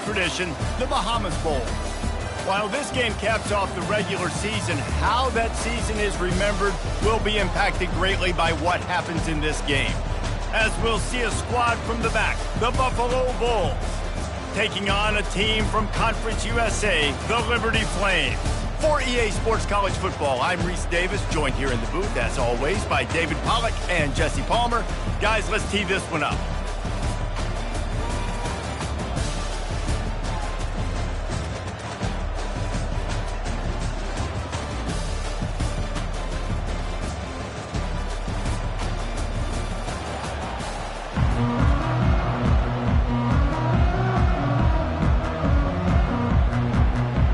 tradition, the Bahamas Bowl. While this game caps off the regular season, how that season is remembered will be impacted greatly by what happens in this game. As we'll see a squad from the back, the Buffalo Bulls, taking on a team from Conference USA, the Liberty Flames. For EA Sports College Football, I'm Reese Davis, joined here in the booth, as always, by David Pollack and Jesse Palmer. Guys, let's tee this one up.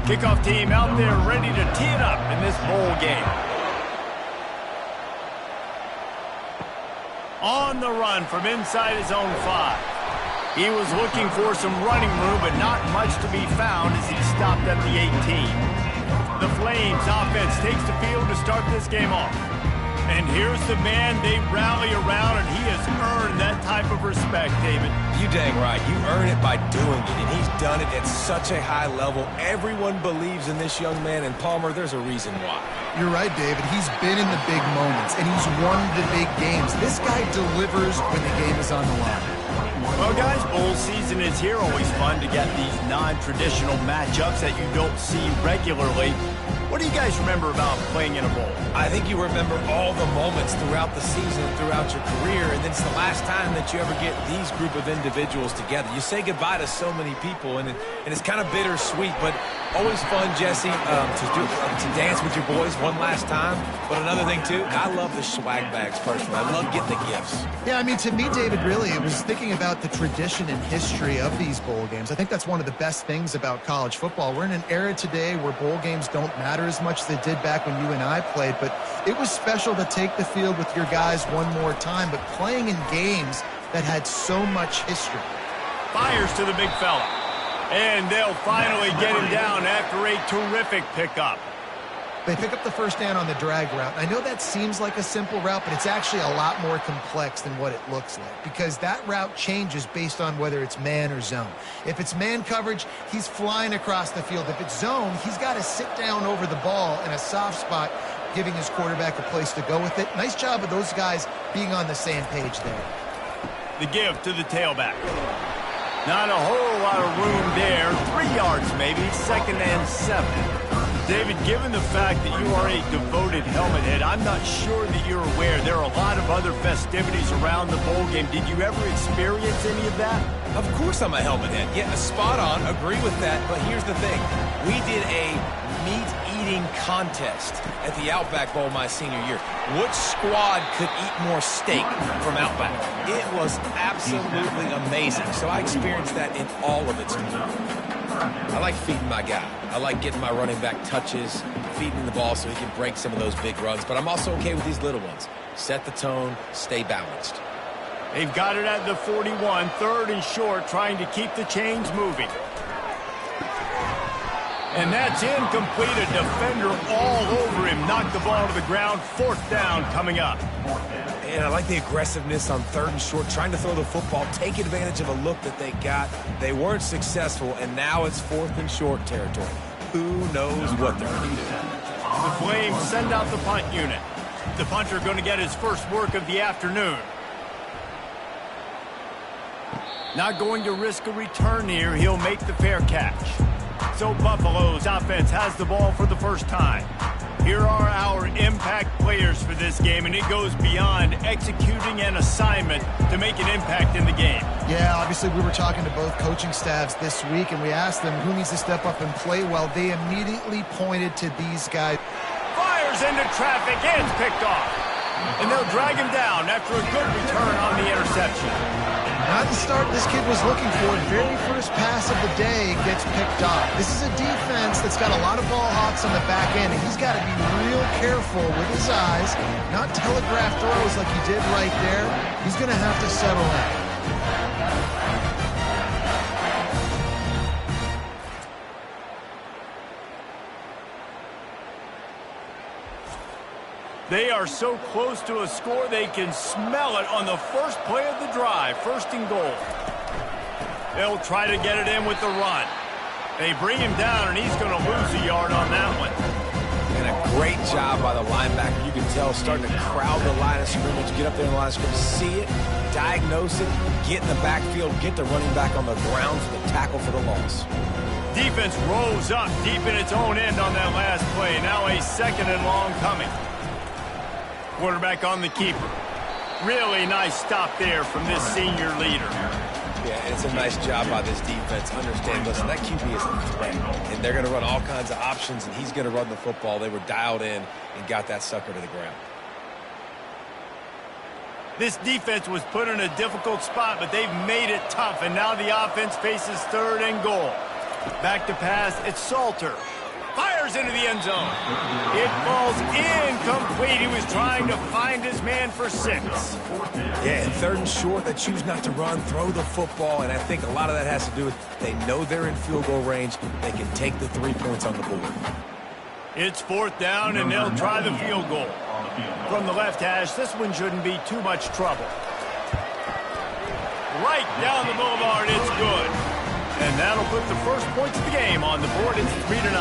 Kickoff team out there ready to tee it up in this bowl game. On the run from inside his own 5. He was looking for some running room, but not much to be found as he stopped at the 18. The Flames offense takes the field to start this game off. And here's the man they rally around, and he has earned that type of respect, David. You dang right. You earn it by doing it, and he's done it at such a high level. Everyone believes in this young man, and Palmer, there's a reason why. You're right, David. He's been in the big moments, and he's won the big games. This guy delivers when the game is on the line. Well, guys, bowl season is here. Always fun to get these non-traditional matchups that you don't see regularly. What do you guys remember about playing in a bowl? I think you remember all the moments throughout the season, throughout your career, and it's the last time that you ever get these group of individuals together. You say goodbye to so many people, and it's kind of bittersweet, but always fun, Jesse, to dance with your boys one last time. But another thing, too, I love the swag bags personally. I love getting the gifts. Yeah, I mean, to me, David, really, it was thinking about the tradition and history of these bowl games. I think that's one of the best things about college football. We're in an era today where bowl games don't matter as much as they did back when you and I played, but it was special to take the field with your guys one more time, but playing in games that had so much history. Fires to the big fella. And they'll finally get him down after a terrific pickup. They pick up the first down on the drag route. I know that seems like a simple route, but it's actually a lot more complex than what it looks like because that route changes based on whether it's man or zone. If it's man coverage, he's flying across the field. If it's zone, he's got to sit down over the ball in a soft spot, giving his quarterback a place to go with it. Nice job of those guys being on the same page there. The give to the tailback. Not a whole lot of room there. 3 yards maybe, 2nd and 7. David, given the fact that you are a devoted helmet head, I'm not sure that you're aware there are a lot of other festivities around the bowl game. Did you ever experience any of that? Of course I'm a helmet head. Yeah, spot on. Agree with that. But here's the thing. We did a meat-eating contest at the Outback Bowl my senior year. Which squad could eat more steak from Outback? It was absolutely amazing. So I experienced that in all of its glory. I like feeding my guy. I like getting my running back touches, feeding the ball so he can break some of those big runs. But I'm also okay with these little ones. Set the tone, stay balanced. They've got it at the 41, 3rd and short, trying to keep the chains moving. And that's incomplete. A defender all over him. Knocked the ball to the ground. 4th down coming up. And I like the aggressiveness on 3rd and short, trying to throw the football, take advantage of a look that they got. They weren't successful, and now it's 4th and short territory. Who knows what they're going to do? The Flames send out the punt unit. The punter going to get his first work of the afternoon. Not going to risk a return here. He'll make the fair catch. So Buffalo's offense has the ball for the first time. Here are our impact players for this game, and it goes beyond executing an assignment to make an impact in the game. Yeah, obviously we were talking to both coaching staffs this week, and we asked them who needs to step up and play well. They immediately pointed to these guys. Fires into traffic, and it's picked off. And they'll drag him down after a good return on the interception. Not the start this kid was looking for. Very first pass of the day gets picked off. This is a defense that's got a lot of ball hawks on the back end, and he's got to be real careful with his eyes, not telegraph throws like he did right there. He's going to have to settle in. They are so close to a score they can smell it on the first play of the drive. 1st and goal. They'll try to get it in with the run. They bring him down, and he's going to lose a yard on that one. And a great job by the linebacker. You can tell starting to crowd the line of scrimmage, get up there in the line of scrimmage, see it, diagnose it, get in the backfield, get the running back on the ground for the tackle for the loss. Defense rose up deep in its own end on that last play. Now a 2nd and long coming. Quarterback on the keeper. Really nice stop there from this senior leader. Yeah, it's a nice job by this defense. Understand, listen, that QB is a threat, and they're going to run all kinds of options, and he's going to run the football. They were dialed in and got that sucker to the ground. This defense was put in a difficult spot, but they've made it tough, and now the offense faces 3rd and goal. Back to pass, it's Salter. Fires into the end zone. It falls incomplete. He was trying to find his man for 6. Yeah, and 3rd and short, they choose not to run, throw the football, and I think a lot of that has to do with they know they're in field goal range. They can take the 3 points on the board. It's 4th down, and they'll try the field goal. From the left hash, this one shouldn't be too much trouble. Right down the boulevard, it's good. And that'll put the first points of the game on the board. It's 3-0.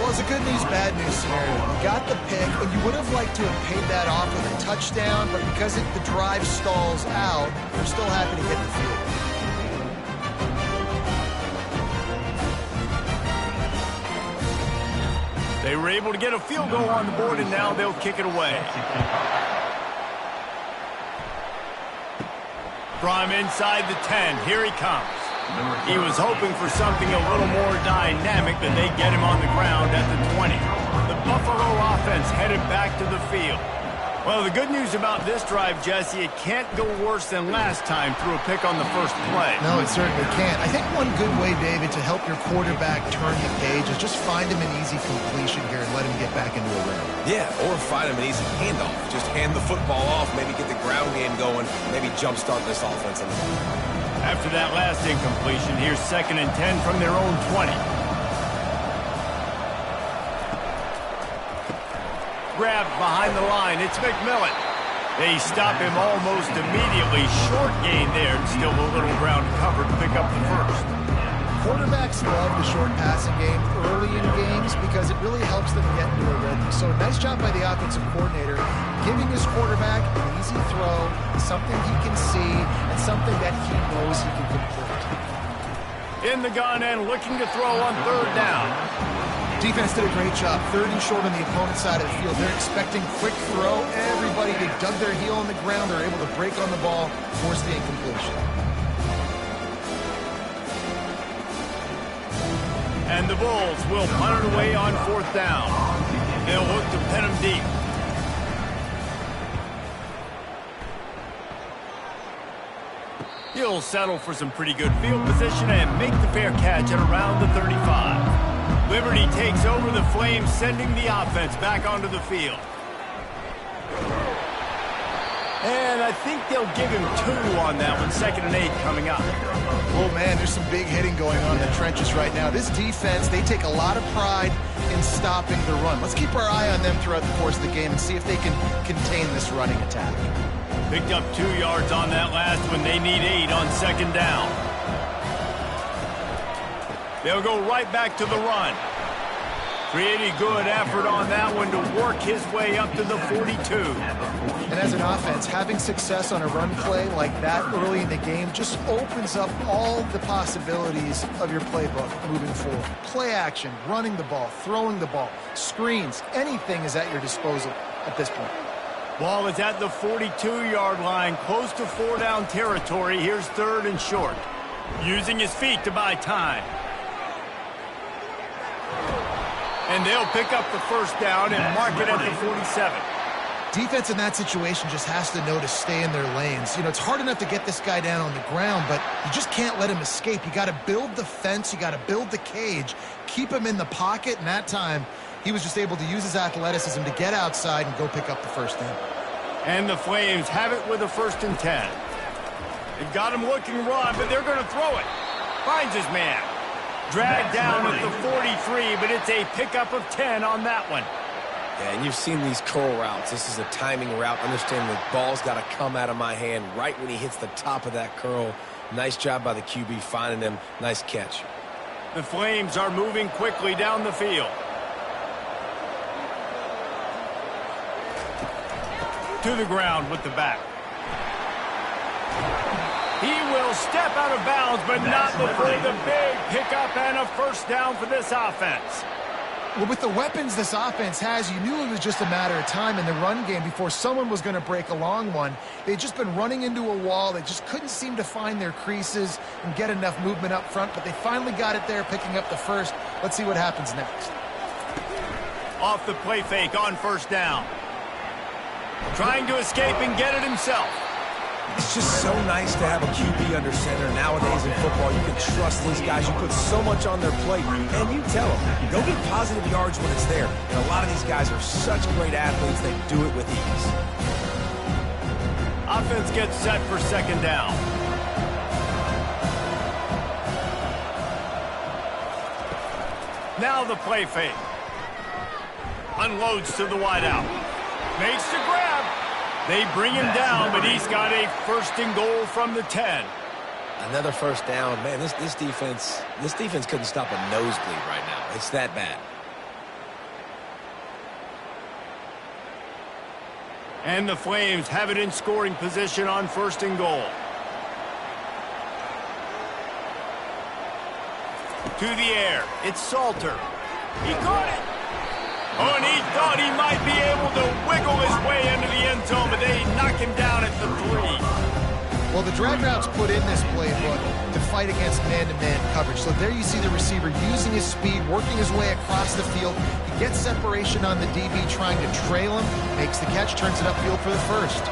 Well, it's a good news, bad news scenario. You got the pick, but you would have liked to have paid that off with a touchdown, but because the drive stalls out, they're still happy to get the field. They were able to get a field goal on the board, and now they'll kick it away. From inside the 10, here he comes. He was hoping for something a little more dynamic, but they get him on the ground at the 20. The Buffalo offense headed back to the field. Well, the good news about this drive, Jesse, it can't go worse than last time through a pick on the first play. No, it certainly can't. I think one good way, David, to help your quarterback turn the page is just find him an easy completion here and let him get back into a rhythm. Yeah, or find him an easy handoff. Just hand the football off, maybe get the ground game going, maybe jumpstart this offense a little. After that last incompletion, here's 2nd and 10 from their own 20. Grabbed behind the line, it's McMillan. They stop him almost immediately. Short gain there, and still a little ground covered to pick up the first. Quarterbacks love the short passing game early in games because it really helps them get into a rhythm. So nice job by the offensive coordinator, giving his quarterback an easy throw, something he can see, and something that he knows he can complete. In the gun and looking to throw on 3rd down. Defense did a great job. 3rd and short on the opponent's side of the field. They're expecting quick throw. Everybody, they dug their heel on the ground. They're able to break on the ball, force the incompletion. And the Bulls will punt it away on 4th down. They'll look to pin him deep. He'll settle for some pretty good field position and make the fair catch at around the 35. Liberty takes over the Flames, sending the offense back onto the field. And I think they'll give him 2 on that one. 2nd and 8 coming up. Oh, man, there's some big hitting going on in the trenches right now. This defense, they take a lot of pride in stopping the run. Let's keep our eye on them throughout the course of the game and see if they can contain this running attack. Picked up 2 yards on that last one. They need 8 on 2nd down. They'll go right back to the run. Pretty good effort on that one to work his way up to the 42. And as an offense, having success on a run play like that early in the game just opens up all the possibilities of your playbook moving forward. Play action, running the ball, throwing the ball, screens, anything is at your disposal at this point. Ball is at the 42-yard line, close to 4-down territory. Here's 3rd and short. Using his feet to buy time. And they'll pick up the first down and mark it at the 47. Defense in that situation just has to know to stay in their lanes. You know, it's hard enough to get this guy down on the ground, but you just can't let him escape. You got to build the fence. You got to build the cage. Keep him in the pocket. And that time, he was just able to use his athleticism to get outside and go pick up the first down. And the Flames have it with a 1st and 10. They've got him looking raw, but they're going to throw it. Finds his man. Dragged down at the 43, but it's a pickup of 10 on that one. Yeah, and you've seen these curl routes. This is a timing route. Understand the ball's got to come out of my hand right when he hits the top of that curl. Nice job by the QB finding him. Nice catch. The Flames are moving quickly down the field. To the ground with the back. He will step out of bounds, but not before the big pickup and a first down for this offense. Well, with the weapons this offense has, you knew it was just a matter of time in the run game before someone was going to break a long one. They'd just been running into a wall. They just couldn't seem to find their creases and get enough movement up front, but they finally got it there, picking up the first. Let's see what happens next. Off the play fake on first down. Trying to escape and get it himself. It's just so nice to have a QB under center. Nowadays in football, you can trust these guys. You put so much on their plate, and you tell them, go get positive yards when it's there. And a lot of these guys are such great athletes, they do it with ease. Offense gets set for second down. Now the play fake. Unloads to the wideout. Makes the grab. They bring him down, but he's got a first and goal from the 10. Another first down. Man, this defense couldn't stop a nosebleed right now. It's that bad. And the Flames have it in scoring position on first and goal. To the air. It's Salter. He caught it. Oh, and he thought he might be able to wiggle his way into the end zone, but they knock him down at the 3. Well, the drag routes put in this playbook to fight against man-to-man coverage. So there you see the receiver using his speed, working his way across the field. He gets separation on the DB, trying to trail him, makes the catch, turns it upfield for the first.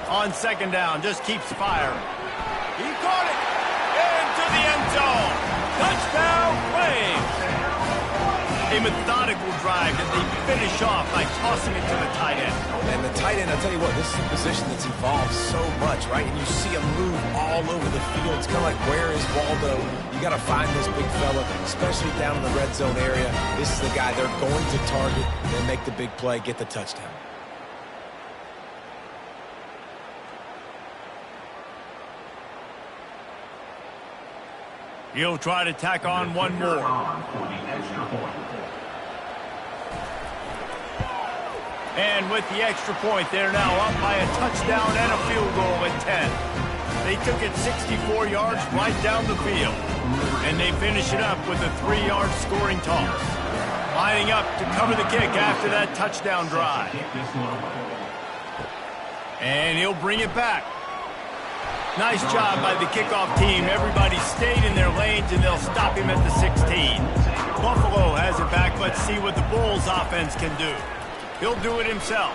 On second down, just keeps firing. He caught it into the end zone. Touchdown, Flames. A methodical drive that they finish off by tossing it to the tight end. And the tight end, I'll tell you what, this is a position that's evolved so much, right? And you see him move all over the field. It's kind of like, where is Waldo? You got to find this big fella, especially down in the red zone area. This is the guy they're going to target and make the big play, get the touchdown. He'll try to tack on one more. And with the extra point, they're now up by a touchdown and a field goal at 10. They took it 64 yards right down the field. And they finish it up with a 3-yard scoring toss. Lining up to cover the kick after that touchdown drive. And he'll bring it back. Nice job by the kickoff team. Everybody stayed in their lanes, and they'll stop him at the 16. Buffalo has it back. Let's see what the Bulls offense can do. He'll do it himself.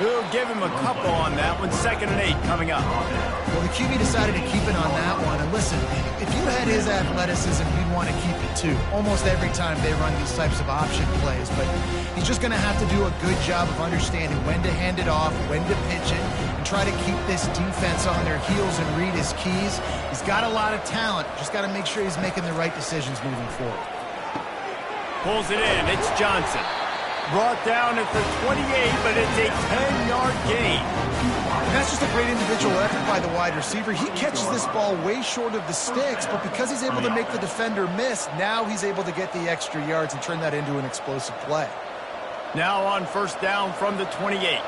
He'll give him a couple on that one. 2nd and 8 coming up. Well, the QB decided to keep it on that one. And listen, if you had his athleticism, you'd want to keep it too. Almost every time they run these types of option plays. But he's just going to have to do a good job of understanding when to hand it off, when to pitch it, and try to keep this defense on their heels and read his keys. He's got a lot of talent. Just got to make sure he's making the right decisions moving forward. Pulls it in. It's Johnson. Brought down at the 28, but it's a 10-yard gain. And that's just a great individual effort by the wide receiver. He catches this ball way short of the sticks, but because he's able to make the defender miss, now he's able to get the extra yards and turn that into an explosive play. Now on first down from the 28.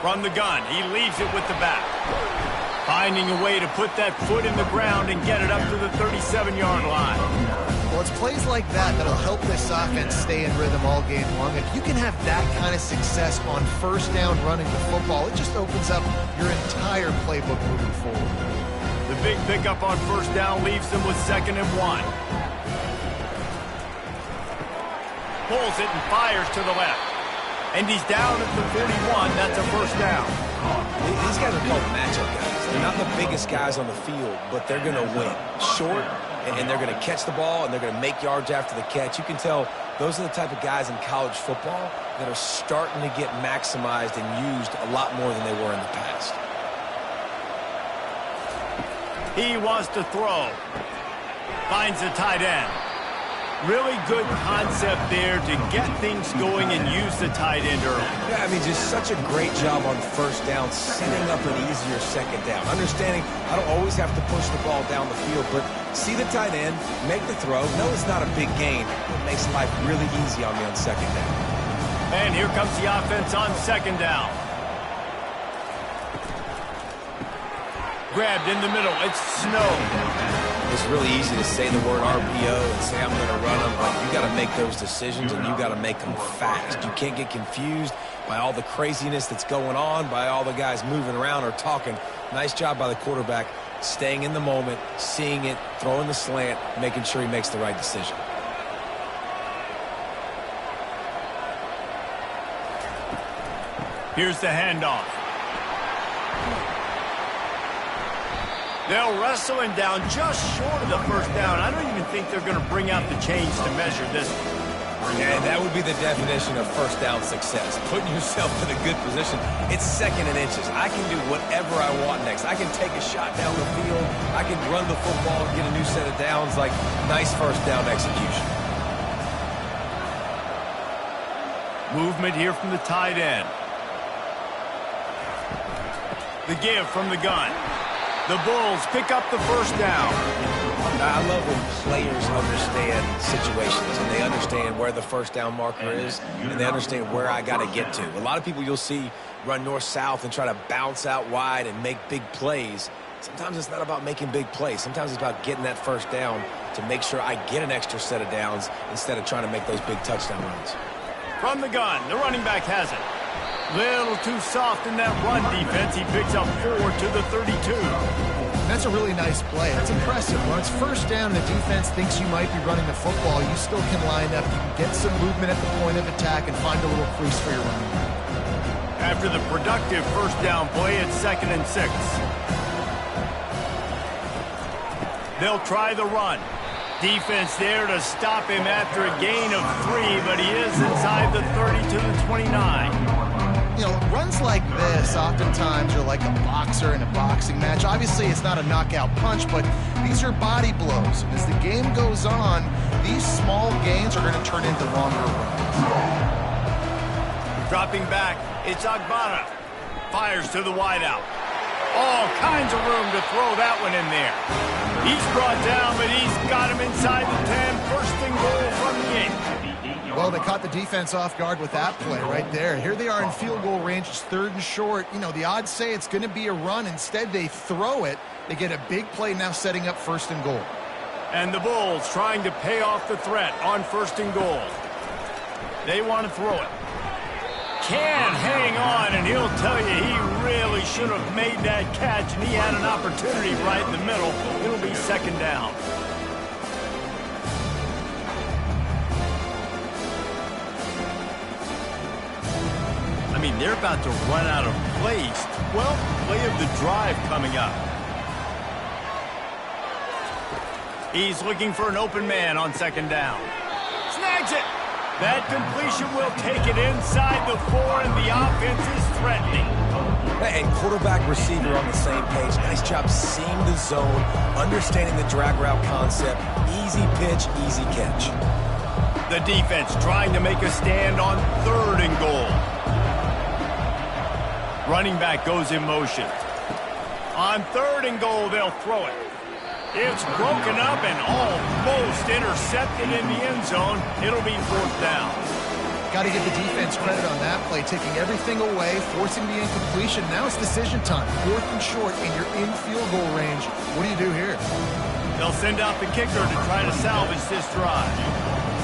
From the gun, he leaves it with the back. Finding a way to put that foot in the ground and get it up to the 37-yard line. Well, it's plays like that that'll help this offense stay in rhythm all game long. If you can have that kind of success on first down running the football, it just opens up your entire playbook moving forward. The big pickup on first down leaves them with 2nd and 1. Pulls it and fires to the left. And he's down at the 41. That's a first down. These guys are called matchup guys. They're not the biggest guys on the field, but they're going to win. Short, and they're going to catch the ball, and they're going to make yards after the catch. You can tell those are the type of guys in college football that are starting to get maximized and used a lot more than they were in the past. He wants to throw. Finds the tight end. Really good concept there to get things going and use the tight end early. Yeah, I mean, just such a great job on first down, setting up an easier second down. Understanding I don't always have to push the ball down the field, but see the tight end, make the throw. No, it's not a big gain. It makes life really easy on me on second down. And here comes the offense on second down. Grabbed in the middle. It's Snow. It's really easy to say the word RPO and say I'm going to run them, but you got to make those decisions and you got to make them fast. You can't get confused by all the craziness that's going on, by all the guys moving around or talking. Nice job by the quarterback, staying in the moment, seeing it, throwing the slant, making sure he makes the right decision. Here's the handoff. They'll wrestle him down just short of the first down. I don't even think they're going to bring out the chains to measure this one. And that would be the definition of first down success, putting yourself in a good position. It's second and inches. I can do whatever I want next. I can take a shot down the field. I can run the football and get a new set of downs. Like, nice first down execution. Movement here from the tight end. The give from the gun. The Bulls pick up the first down. I love when players understand situations and they understand where the first down marker is and they understand where I got to get to. A lot of people you'll see run north-south and try to bounce out wide and make big plays. Sometimes it's not about making big plays. Sometimes it's about getting that first down to make sure I get an extra set of downs instead of trying to make those big touchdown runs. From the gun, the running back has it. Little too soft in that run defense. He picks up 4 to the 32. That's a really nice play. It's impressive. When it's first down and the defense thinks you might be running the football, you still can line up. You can get some movement at the point of attack and find a little crease for your running back. After the productive first down play, it's 2nd and 6. They'll try the run. Defense there to stop him after a gain of 3, but he is inside the 30 to the 29. You know, runs like this oftentimes are like a boxer in a boxing match. Obviously, it's not a knockout punch, but these are body blows. And as the game goes on, these small gains are going to turn into longer runs. Dropping back, it's Agbana. Fires to the wideout. All kinds of room to throw that one in there. He's brought down, but he's got him inside the 10. First and goal from the game. Well, they caught the defense off guard with that play right there. Here they are in field goal range. It's 3rd and short. You know, the odds say it's going to be a run. Instead, they throw it. They get a big play now setting up 1st and goal. And the Bulls trying to pay off the threat on 1st and goal. They want to throw it. Can hang on, and he'll tell you he really should have made that catch, and he had an opportunity right in the middle. It'll be 2nd down. I mean, they're about to run out of plays. 12th play of the drive coming up. He's looking for an open man on 2nd down. Snags it. That completion will take it inside the 4, and the offense is threatening. And quarterback receiver on the same page. Nice job seeing the zone, understanding the drag route concept. Easy pitch, easy catch. The defense trying to make a stand on 3rd and goal. Running back goes in motion. On 3rd and goal, they'll throw it. It's broken up and almost intercepted in the end zone. It'll be 4th down. Got to give the defense credit on that play, taking everything away, forcing the incompletion. Now it's decision time. 4th and short, and you're in field goal range. What do you do here? They'll send out the kicker to try to salvage this drive.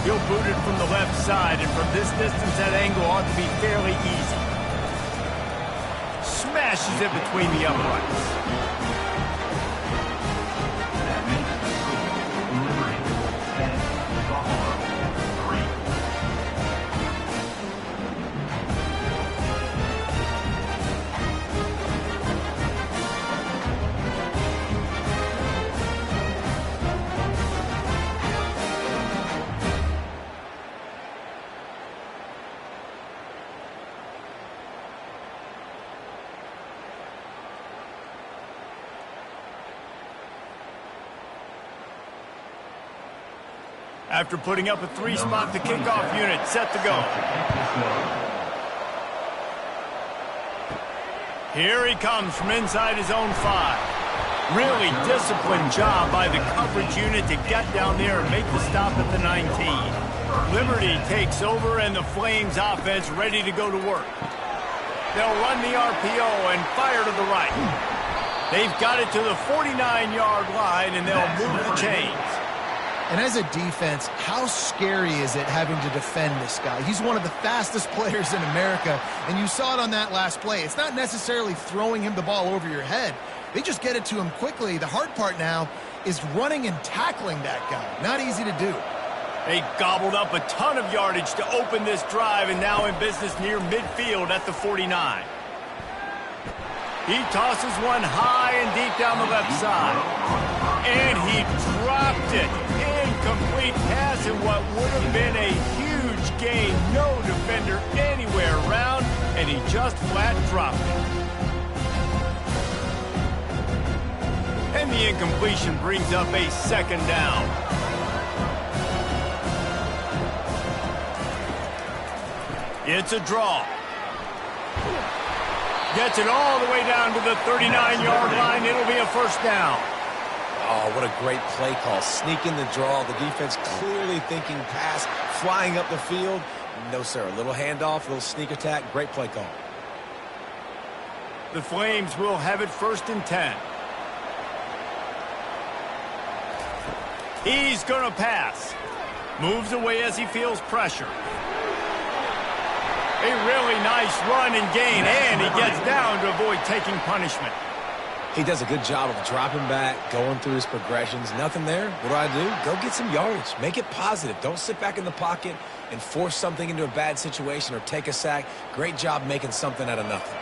He'll boot it from the left side, and from this distance, that angle ought to be fairly easy. Smashes it between the uprights. After putting up a 3-spot, the kickoff unit set to go. Here he comes from inside his own 5. Really disciplined job by the coverage unit to get down there and make the stop at the 19. Liberty takes over and the Flames offense ready to go to work. They'll run the RPO and fire to the right. They've got it to the 49-yard line and they'll move the chains. And as a defense, how scary is it having to defend this guy? He's one of the fastest players in America, and you saw it on that last play. It's not necessarily throwing him the ball over your head. They just get it to him quickly. The hard part now is running and tackling that guy. Not easy to do. They gobbled up a ton of yardage to open this drive and now in business near midfield at the 49. He tosses one high and deep down the left side. And he dropped it. Incomplete pass in what would have been a huge gain. No defender anywhere around, and he just flat dropped it. And the incompletion brings up a 2nd down. It's a draw. Gets it all the way down to the 39-yard line. It'll be a 1st down. Oh, what a great play call. Sneaking the draw. The defense clearly thinking pass, flying up the field. No, sir. A little handoff, a little sneak attack. Great play call. The Flames will have it 1st and 10. He's going to pass. Moves away as he feels pressure. A really nice run and gain, and he gets down to avoid taking punishment. He does a good job of dropping back, going through his progressions. Nothing there. What do? Go get some yardage. Make it positive. Don't sit back in the pocket and force something into a bad situation or take a sack. Great job making something out of nothing.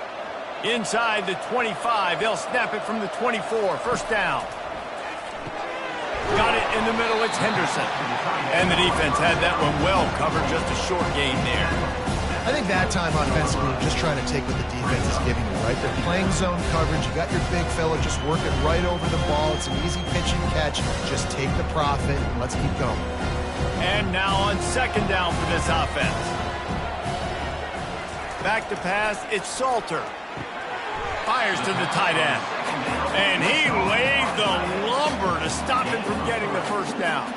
Inside the 25, they'll snap it from the 24. 1st down. Got it in the middle. It's Henderson. And the defense had that one well covered. Just a short gain there. I think that time offensively, we're just trying to take what the defense is giving you, right? They're playing zone coverage. You got your big fella just working right over the ball. It's an easy pitch and catch. Just take the profit and let's keep going. And now on 2nd down for this offense. Back to pass. It's Salter. Fires to the tight end. And he laid the lumber to stop him from getting the 1st down.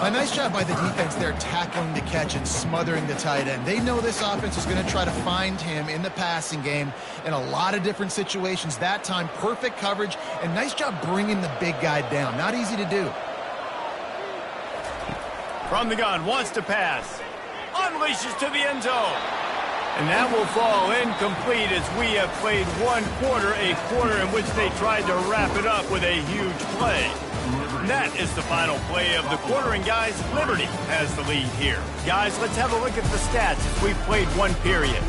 A nice job by the defense there tackling the catch and smothering the tight end. They know this offense is going to try to find him in the passing game in a lot of different situations. That time, perfect coverage and nice job bringing the big guy down. Not easy to do. From the gun, wants to pass. Unleashes to the end zone. And that will fall incomplete as we have played 1 quarter, a quarter in which they tried to wrap it up with a huge play. And that is the final play of the quarter, and guys, Liberty has the lead here. Guys, let's have a look at the stats as we've played 1 period.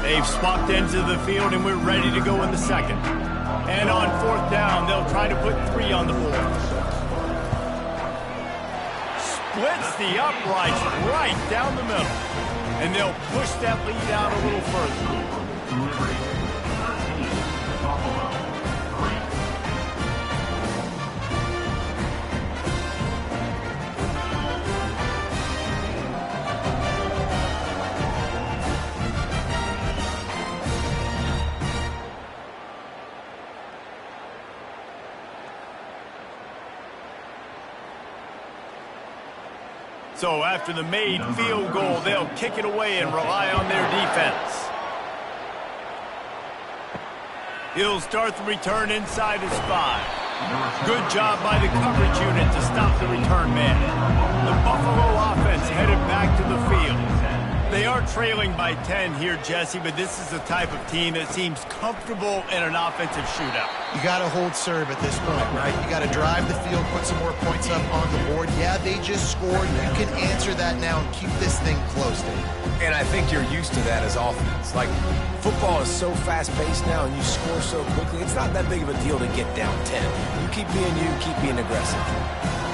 They've swapped ends of the field, and we're ready to go in the 2nd. And on 4th down, they'll try to put 3 on the board. Splits the uprights right down the middle. And they'll push that lead out a little further. So after the made field goal, they'll kick it away and rely on their defense. He'll start the return inside his 5. Good job by the coverage unit to stop the return man. The Buffalo offense headed back to the field. They are trailing by 10 here, Jesse, but this is the type of team that seems comfortable in an offensive shootout. You got to hold serve at this point, right? You got to drive the field, put some more points up on the board. Yeah, they just scored. You can answer that now and keep this thing close, Dave. And I think you're used to that as offense. Like, football is so fast-paced now and you score so quickly, it's not that big of a deal to get down 10. You keep being aggressive.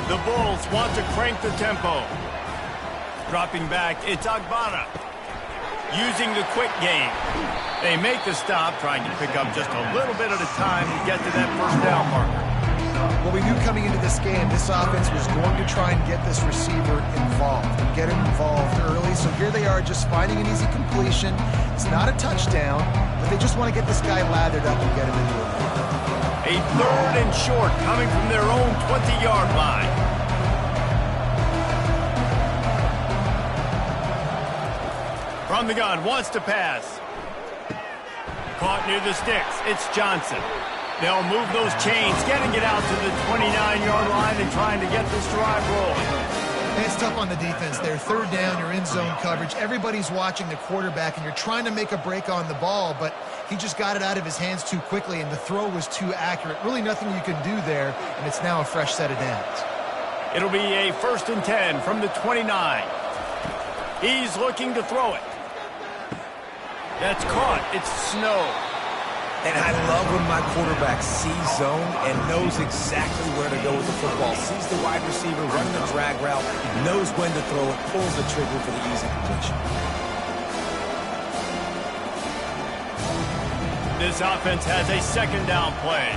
The Bulls want to crank the tempo. Dropping back, it's Agbada. Using the quick game. They make the stop, trying to pick up just a little bit at a time to get to that 1st down marker. Well, we knew coming into this game, this offense was going to try and get this receiver involved, get him involved early. So here they are just finding an easy completion. It's not a touchdown, but they just want to get this guy lathered up and get him into it. A 3rd and short coming from their own 20-yard line. From the gun, wants to pass. Caught near the sticks. It's Johnson. They'll move those chains, getting it out to the 29-yard line and trying to get this drive rolling. It's tough on the defense there. 3rd down, you're in zone coverage. Everybody's watching the quarterback, and you're trying to make a break on the ball, but he just got it out of his hands too quickly, and the throw was too accurate. Really nothing you can do there, and it's now a fresh set of downs. It'll be a 1st and 10 from the 29. He's looking to throw it. That's caught. It's Snow. And I love when my quarterback sees zone and knows exactly where to go with the football. Sees the wide receiver running the drag route, knows when to throw it, pulls the trigger for the easy completion. This offense has a 2nd down play.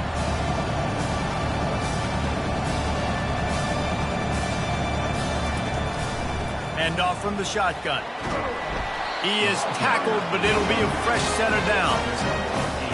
Hand off from the shotgun. He is tackled, but it'll be a fresh set of downs.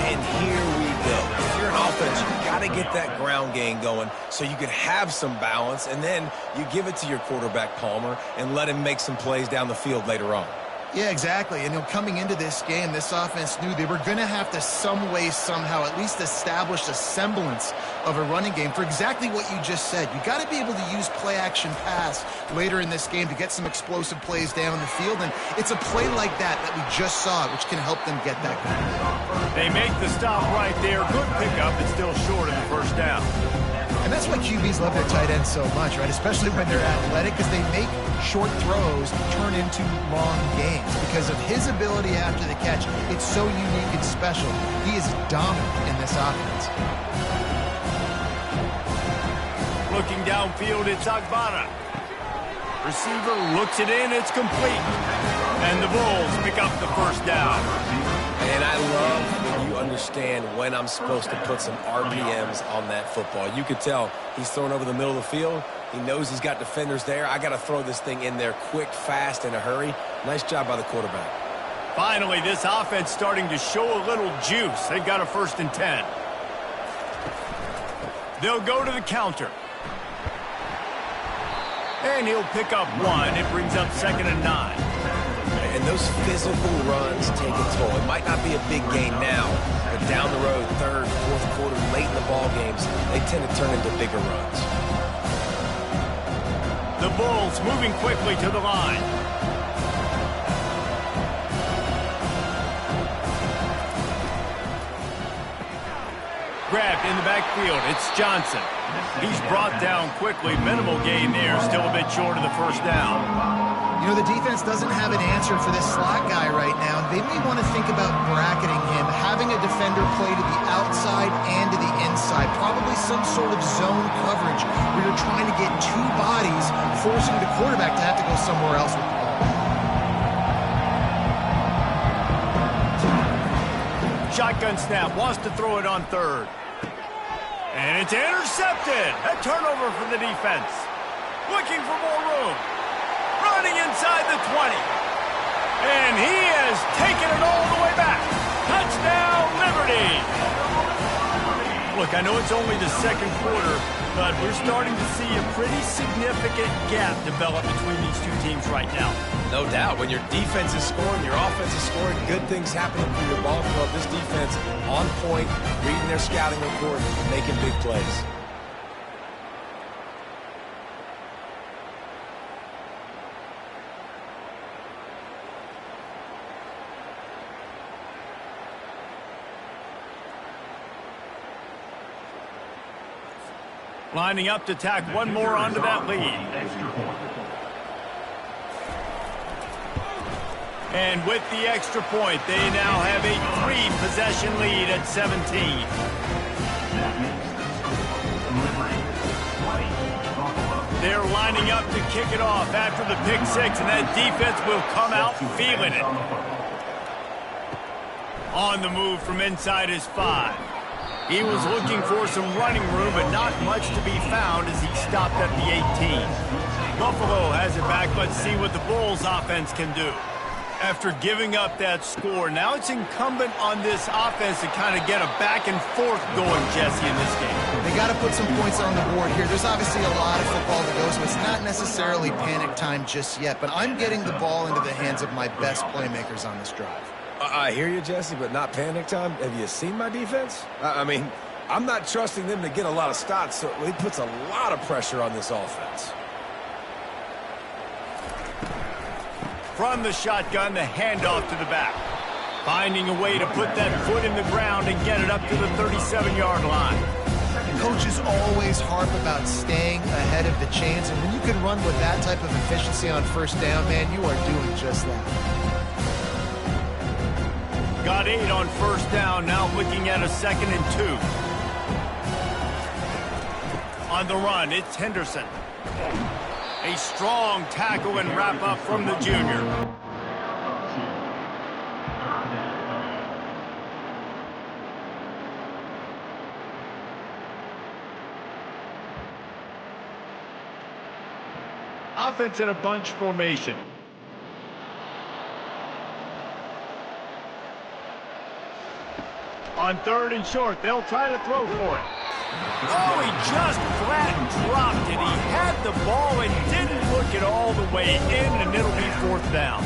And here we go. If you're an offense, you've got to get that ground game going so you can have some balance, and then you give it to your quarterback, Palmer, and let him make some plays down the field later on. Yeah, exactly. And coming into this game, this offense knew they were going to have to some way, somehow, at least establish a semblance of a running game for exactly what you just said. You got to be able to use play-action pass later in this game to get some explosive plays down the field. And it's a play like that we just saw, which can help them get that going. They make the stop right there. Good pickup. It's still short of the 1st down. And that's why QBs love their tight ends so much, right? Especially when they're athletic, because they make short throws turn into long games. Because of his ability after the catch, it's so unique and special. He is dominant in this offense. Looking downfield, it's Agbara. Receiver looks it in, it's complete. And the Bulls pick up the 1st down. And I love when you understand when I'm supposed to put some RPMs on that football. You could tell he's throwing over the middle of the field. He knows he's got defenders there. I got to throw this thing in there quick, fast, in a hurry. Nice job by the quarterback. Finally, this offense starting to show a little juice. They've got a 1st and 10. They'll go to the counter. And he'll pick up 1. It brings up 2nd and 9. And those physical runs take a toll. It might not be a big gain now, but down the road, 3rd, 4th quarter, late in the ball games, they tend to turn into bigger runs. The Bulls moving quickly to the line. Grabbed in the backfield. It's Johnson. He's brought down quickly. Minimal gain there. Still a bit short of the 1st down. The defense doesn't have an answer for this slot guy right now. They may want to think about bracketing him, having a defender play to the outside and to the inside. Probably some sort of zone coverage where you're trying to get 2 bodies, forcing the quarterback to have to go somewhere else with the ball. Shotgun snap. Wants to throw it on 3rd. And it's intercepted. A turnover for the defense. Looking for more room. Running inside the 20. And he has taken it all the way back. Touchdown, Liberty. Look, I know it's only the 2nd quarter, but we're starting to see a pretty significant gap develop between these two teams right now. No doubt. When your defense is scoring, your offense is scoring, good things happening for your ball club. This defense on point, reading their scouting report, making big plays. Lining up to tack one more onto that lead. And with the extra point, they now have a 3-possession lead at 17. They're lining up to kick it off after the pick 6, and that defense will come out feeling it. On the move from inside his 5. He was looking for some running room, but not much to be found as he stopped at the 18. Buffalo has it back. Let's see what the Bulls offense can do. After giving up that score, now it's incumbent on this offense to kind of get a back and forth going, Jesse, in this game. They got to put some points on the board here. There's obviously a lot of football to go, so it's not necessarily panic time just yet, but I'm getting the ball into the hands of my best playmakers on this drive. I hear you, Jesse, but not panic time. Have you seen my defense? I mean, I'm not trusting them to get a lot of stops, so it puts a lot of pressure on this offense. From the shotgun, the handoff to the back. Finding a way to put that foot in the ground and get it up to the 37-yard line. Coaches always harp about staying ahead of the chains, and when you can run with that type of efficiency on first down, man, you are doing just that. Got 8 on first down, now looking at a 2nd and 2. On the run, it's Henderson. A strong tackle and wrap up from the junior. Offense in a bunch formation. On 3rd and short, they'll try to throw for it. Oh, he just flat dropped it. He had the ball and didn't look it all the way in, and it'll be 4th down.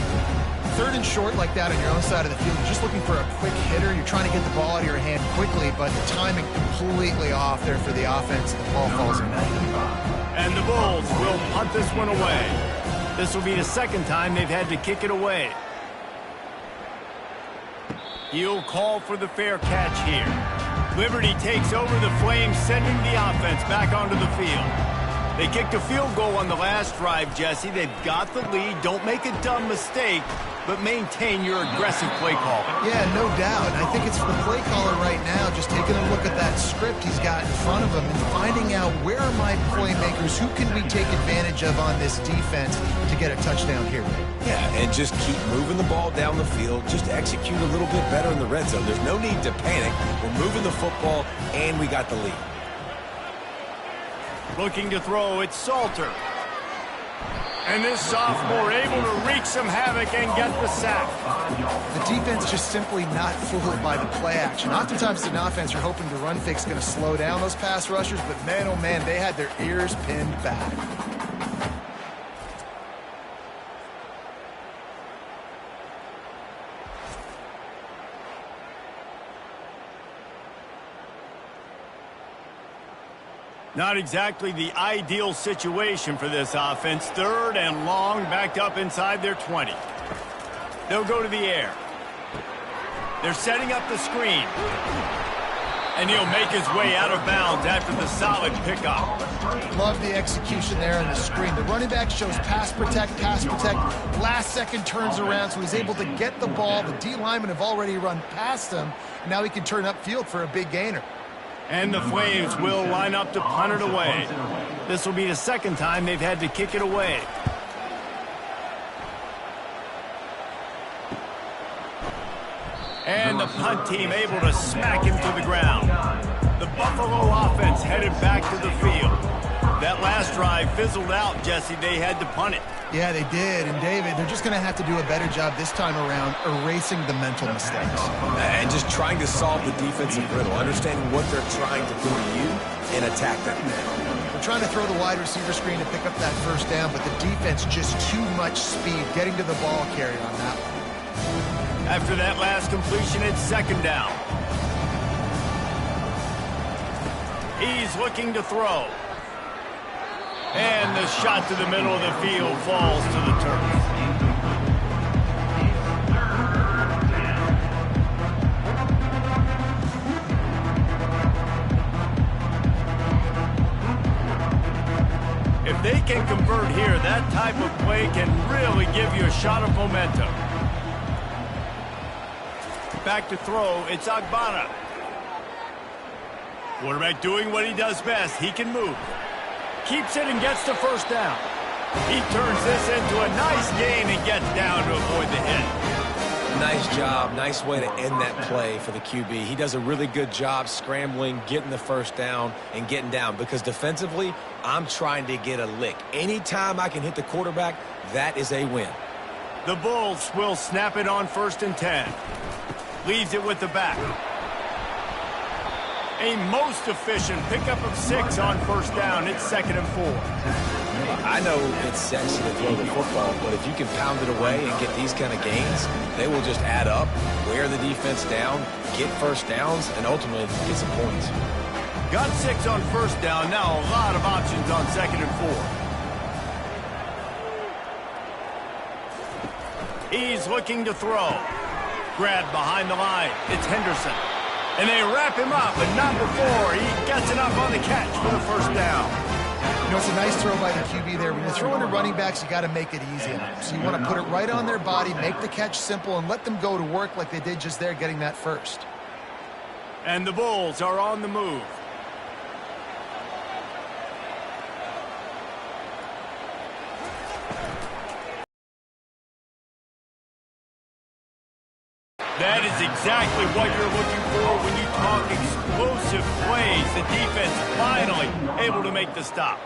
3rd and short like that on your own side of the field, you're just looking for a quick hitter. You're trying to get the ball out of your hand quickly, but the timing completely off there for the offense. The ball falls in. And the Bulls will punt this one away. This will be the 2nd time they've had to kick it away. He'll call for the fair catch here. Liberty takes over the Flames, sending the offense back onto the field. They kicked a field goal on the last drive, Jesse. They've got the lead. Don't make a dumb mistake, but maintain your aggressive play call. Yeah, no doubt. I think it's the play caller right now just taking a look at that script he's got in front of him and finding out where are my playmakers, who can we take advantage of on this defense to get a touchdown here. Yeah, and just keep moving the ball down the field. Just execute a little bit better in the red zone. There's no need to panic. We're moving the football, and we got the lead. Looking to throw, it's Salter. And this sophomore able to wreak some havoc and get the sack. The defense just simply not fooled by the play action. Oftentimes as an offense, you're hoping the run fake's going to slow down those pass rushers, but man, oh man, they had their ears pinned back. Not exactly the ideal situation for this offense. 3rd and long, backed up inside their 20. They'll go to the air. They're setting up the screen. And he'll make his way out of bounds after the solid pickup. Love the execution there on the screen. The running back shows pass protect. Last second turns around, so he's able to get the ball. The D linemen have already run past him. Now he can turn upfield for a big gainer. And the Flames will line up to punt it away. This will be the 2nd time they've had to kick it away. And the punt team able to smack him to the ground. The Buffalo offense headed back to the field. That last drive fizzled out, Jesse. They had to punt it. Yeah, they did. And, David, they're just going to have to do a better job this time around erasing the mental mistakes. And just trying to solve the defensive riddle, understanding what they're trying to do to you and attack them. They're trying to throw the wide receiver screen to pick up that first down, but the defense just too much speed getting to the ball carrier on that one. After that last completion, it's 2nd down. He's looking to throw. And the shot to the middle of the field falls to the turf. If they can convert here, that type of play can really give you a shot of momentum. Back to throw, it's Agbana. Quarterback doing what he does best. He can move. Keeps it and gets the first down. He turns this into a nice gain and gets down to avoid the hit. Nice job. Nice way to end that play for the QB. He does a really good job scrambling, getting the first down, and getting down. Because defensively, I'm trying to get a lick. Anytime I can hit the quarterback, that is a win. The Bulls will snap it on 1st and 10. Leaves it with the back. A most efficient pickup of 6 on 1st down. It's 2nd and 4. I know it's sexy to throw the football, but if you can pound it away and get these kind of gains, they will just add up, wear the defense down, get first downs, and ultimately get some points. Got 6 on 1st down. Now a lot of options on 2nd and 4. He's looking to throw. Grabbed behind the line. It's Henderson. And they wrap him up, but not before he gets it up on the catch for the 1st down. You know, it's a nice throw by the QB there. When you're throwing to running backs, you got to make it easy on them. So you want to put it right on their body, make the catch simple, and let them go to work like they did just there, getting that first. And the Bulls are on the move. That is exactly what you're looking for when you talk explosive plays. The defense finally able to make the stop.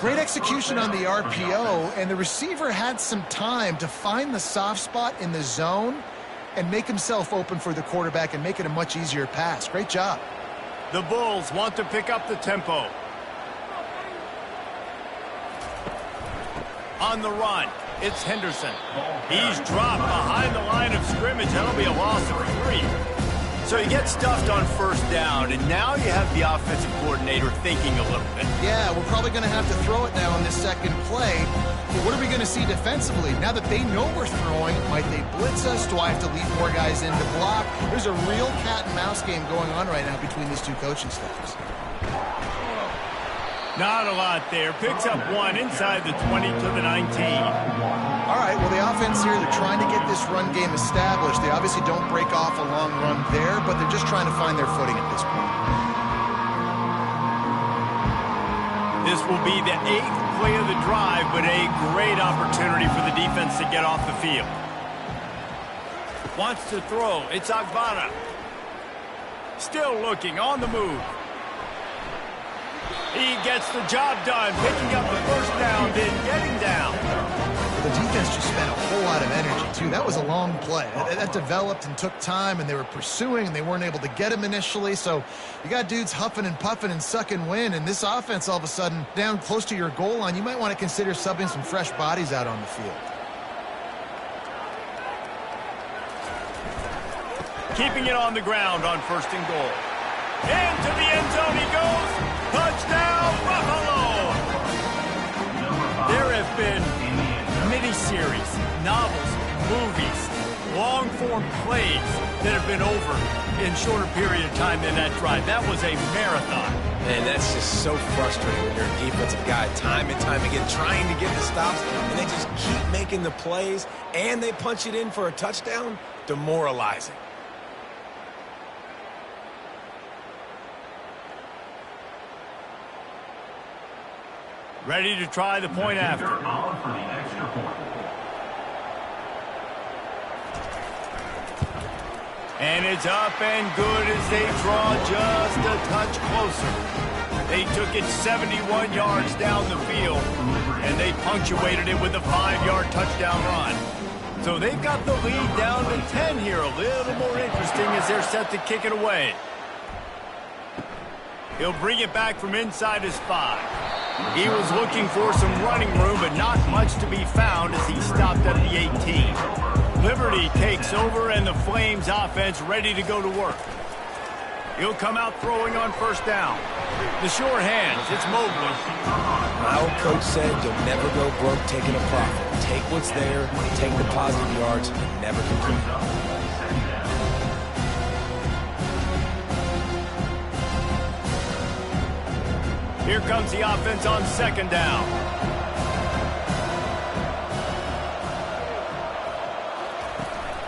Great execution on the RPO, and the receiver had some time to find the soft spot in the zone and make himself open for the quarterback and make it a much easier pass. Great job. The Bulls want to pick up the tempo. On the run, it's Henderson. He's dropped behind the line of scrimmage. That'll be a loss of 3. So he gets stuffed on 1st down, and now you have the offensive coordinator thinking a little bit. Yeah, we're probably going to have to throw it now on this second play. But what are we going to see defensively? Now that they know we're throwing, might they blitz us? Do I have to lead more guys in to block? There's a real cat and mouse game going on right now between these two coaching staffs. Not a lot there. Picks up 1 inside the 20 to the 19. All right, well, the offense here, they're trying to get this run game established. They obviously don't break off a long run there, but they're just trying to find their footing at this point. This will be the 8th play of the drive, but a great opportunity for the defense to get off the field. Wants to throw. It's Agbana. Still looking, on the move. He gets the job done, picking up the 1st down, then getting down. The defense just spent a whole lot of energy, too. That was a long play. That developed and took time, and they were pursuing, and they weren't able to get him initially. So you got dudes huffing and puffing and sucking wind, and this offense all of a sudden down close to your goal line. You might want to consider subbing some fresh bodies out on the field. Keeping it on the ground on 1st and goal. Into the end zone he goes. Touchdown, Buffalo! There have been miniseries, novels, movies, long-form plays that have been over in shorter period of time than that drive. That was a marathon. And that's just so frustrating when you're a defensive guy time and time again trying to get the stops, and they just keep making the plays, and they punch it in for a touchdown. Demoralizing. Ready to try the point after. And it's up and good as they draw just a touch closer. They took it 71 yards down the field, and they punctuated it with a 5-yard touchdown run. So they've got the lead down to 10 here. A little more interesting as they're set to kick it away. He'll bring it back from inside his 5. He was looking for some running room, but not much to be found as he stopped at the 18. Liberty takes over, and the Flames offense ready to go to work. He'll come out throwing on 1st down. The sure hands, it's Mobley. My old coach said you'll never go broke taking a profit. Take what's there, take the positive yards, and never complain. Here comes the offense on 2nd down.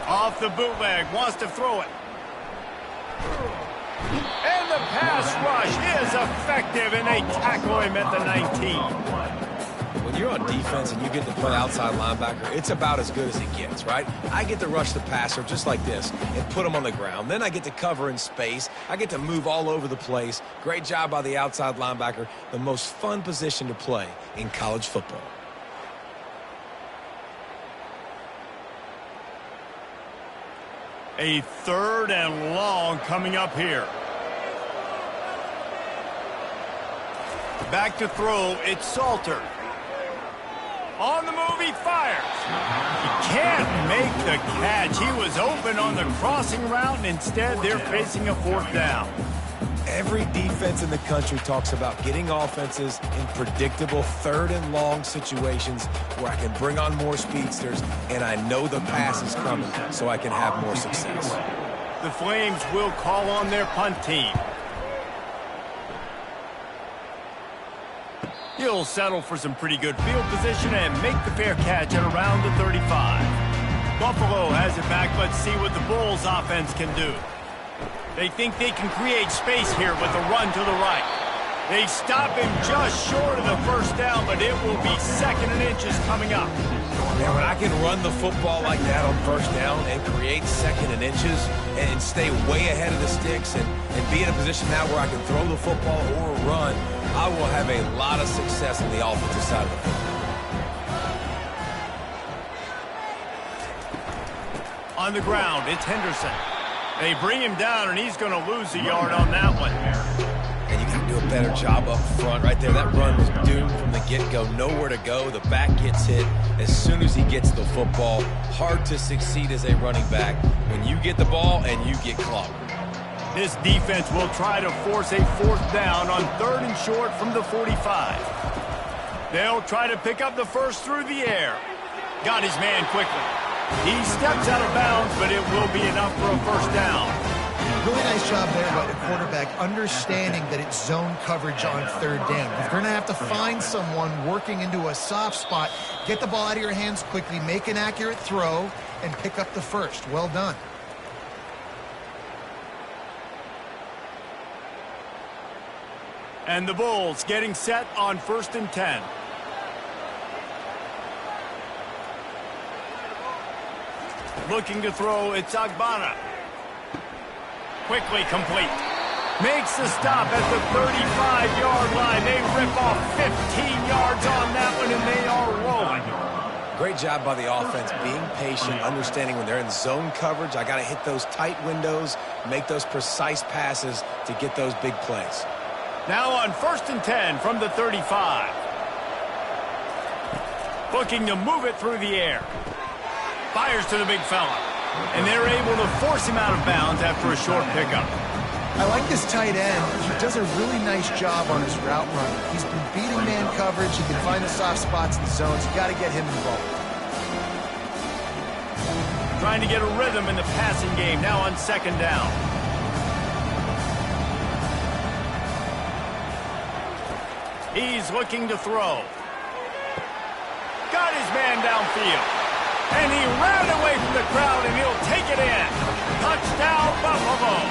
Off the bootleg, wants to throw it. And the pass rush is effective, and they tackle him at the 19. when you're on defense and you get to play outside linebacker, it's about as good as it gets, right? I get to rush the passer just like this and put him on the ground. Then I get to cover in space. I get to move all over the place. Great job by the outside linebacker. The most fun position to play in college football. A 3rd and long coming up here. Back to throw, it's Salter. On the move, he fires. He can't make the catch. He was open on the crossing route, and instead they're facing a 4th down. Every defense in the country talks about getting offenses in predictable 3rd and long situations where I can bring on more speedsters, and I know the pass is coming, so I can have more success. The Flames will call on their punt team. He'll settle for some pretty good field position and make the fair catch at around the 35. Buffalo has it back. Let's see what the Bulls offense can do. They think they can create space here with a run to the right. They stop him just short of the 1st down, but it will be 2nd and inches coming up. Man, when I can run the football like that on 1st down and create 2nd and inches and stay way ahead of the sticks and be in a position now where I can throw the football or run, I will have a lot of success on the offensive side of the football. On the ground, it's Henderson. They bring him down, and he's going to lose a yard on that one. And you got to do a better job up front right there. That run was doomed from the get-go. Nowhere to go. The back gets hit as soon as he gets the football. Hard to succeed as a running back when you get the ball and you get clobbered. This defense will try to force a 4th down on 3rd and short from the 45. They'll try to pick up the 1st through the air. Got his man quickly. He steps out of bounds, but it will be enough for a 1st down. Really nice job there by the quarterback, understanding that it's zone coverage on 3rd down. You're going to have to find someone working into a soft spot, get the ball out of your hands quickly, make an accurate throw, and pick up the 1st. Well done. And the Bulls getting set on 1st and 10. Looking to throw, it's Agbana. Quickly complete. Makes the stop at the 35-yard line. They rip off 15 yards on that one, and they are rolling. Great job by the offense, being patient, understanding when they're in zone coverage, I got to hit those tight windows, make those precise passes to get those big plays. Now on 1st and 10 from the 35. Looking to move it through the air. Fires to the big fella. And they're able to force him out of bounds after a short pickup. I like this tight end. He does a really nice job on his route running. He's been beating man coverage. He can find the soft spots in the zones. You got to get him involved. Trying to get a rhythm in the passing game now on 2nd down. He's looking to throw. Got his man downfield. And he ran away from the crowd, and he'll take it in. Touchdown, Buffalo.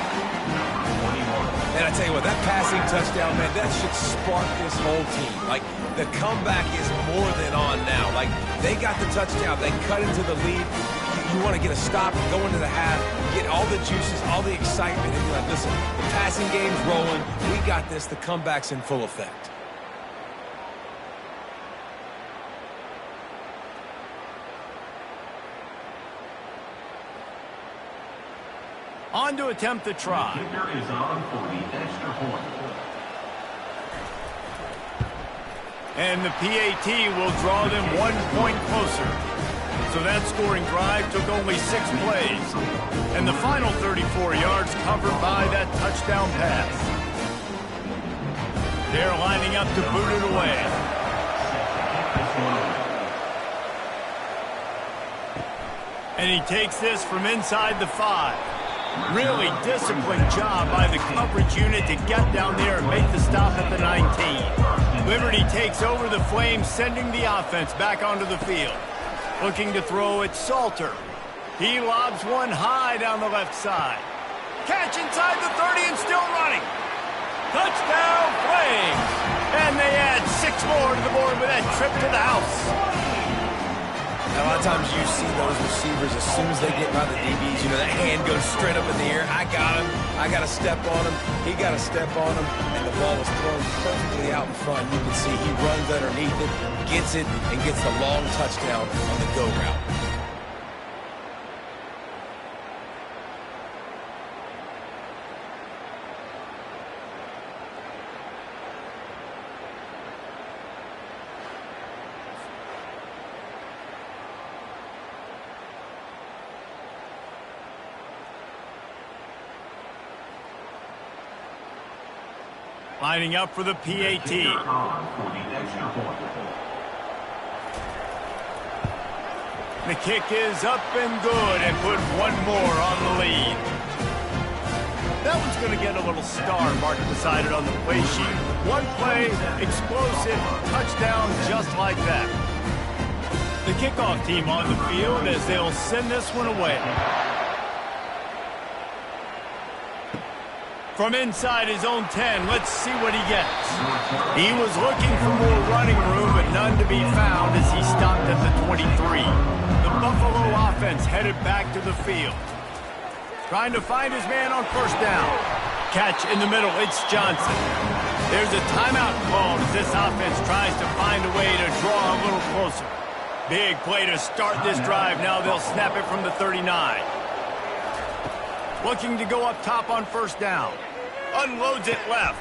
And I tell you what, that passing touchdown, man, that should spark this whole team. Like, the comeback is more than on now. Like, they got the touchdown. They cut into the lead. You want to get a stop and go into the half, get all the juices, all the excitement, and be like, listen, the passing game's rolling. We got this. The comeback's in full effect. On to attempt the try. Is on for the extra point. And the PAT will draw them 1 point closer. So that scoring drive took only 6 plays. And the final 34 yards covered by that touchdown pass. They're lining up to boot it away. And he takes this from inside the 5. Really disciplined job by the coverage unit to get down there and make the stop at the 19. Liberty takes over the Flames, sending the offense back onto the field. Looking to throw it, Salter. He lobs one high down the left side. Catch inside the 30 and still running. Touchdown Flames! And they add 6 more to the board with that trip to the house. A lot of times you see those receivers, as soon as they get by the DBs, you know, that hand goes straight up in the air. I got him. I got to step on him. He got to step on him. And the ball was thrown perfectly out in front. You can see he runs underneath it, gets it, and gets the long touchdown on the go route. Lining up for the PAT. The kick is up and good and put 1 more on the lead. That one's going to get a little star mark decided on the play sheet. 1 play, explosive, touchdown just like that. The kickoff team on the field as they'll send this one away. From inside his own 10, let's see what he gets. He was looking for more running room, but none to be found as he stopped at the 23. The Buffalo offense headed back to the field. Trying to find his man on first down. Catch in the middle, it's Johnson. There's a timeout called as this offense tries to find a way to draw a little closer. Big play to start this drive. Now they'll snap it from the 39. Looking to go up top on first down. Unloads it left.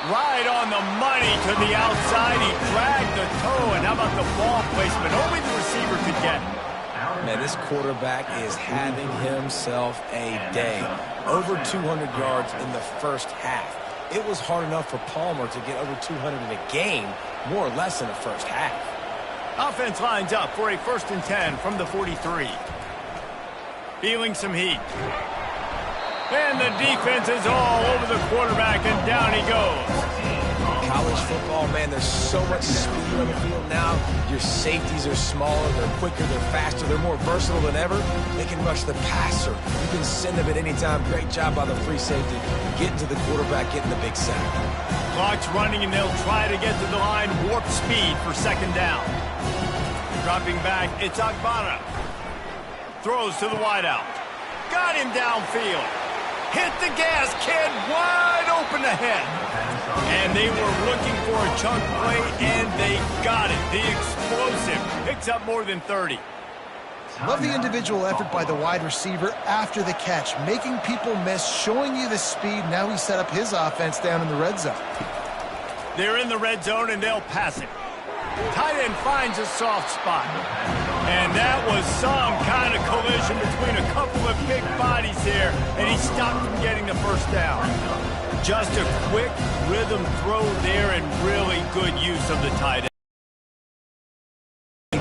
Right on the money to the outside. He dragged the toe, and how about the ball placement? Only the receiver could get it. Man, this quarterback is having himself a day. Over 200 yards in the first half. It was hard enough for Palmer to get over 200 in a game, more or less in the first half. Offense lines up for a 1st and 10 from the 43. Feeling some heat. And the defense is all over the quarterback, and down he goes. College football, man, there's so much speed on the field now. Your safeties are smaller, they're quicker, they're faster, they're more versatile than ever. They can rush the passer. You can send them at any time. Great job by the free safety. Getting to the quarterback, getting the big sack. Clock's running, and they'll try to get to the line. Warp speed for 2nd down. Dropping back, it's Agbana. Throws to the wideout. Got him downfield. Hit the gas, kid, wide open ahead. And they were looking for a chunk play, and they got it. The explosive picks up more than 30. Love the individual effort by the wide receiver after the catch, making people miss, showing you the speed. Now he set up his offense down in the red zone. They're in the red zone, and they'll pass it. Tight end finds a soft spot. And that was some kind of collision between a couple of big bodies here, and he stopped from getting the first down. Just a quick rhythm throw there and really good use of the tight end.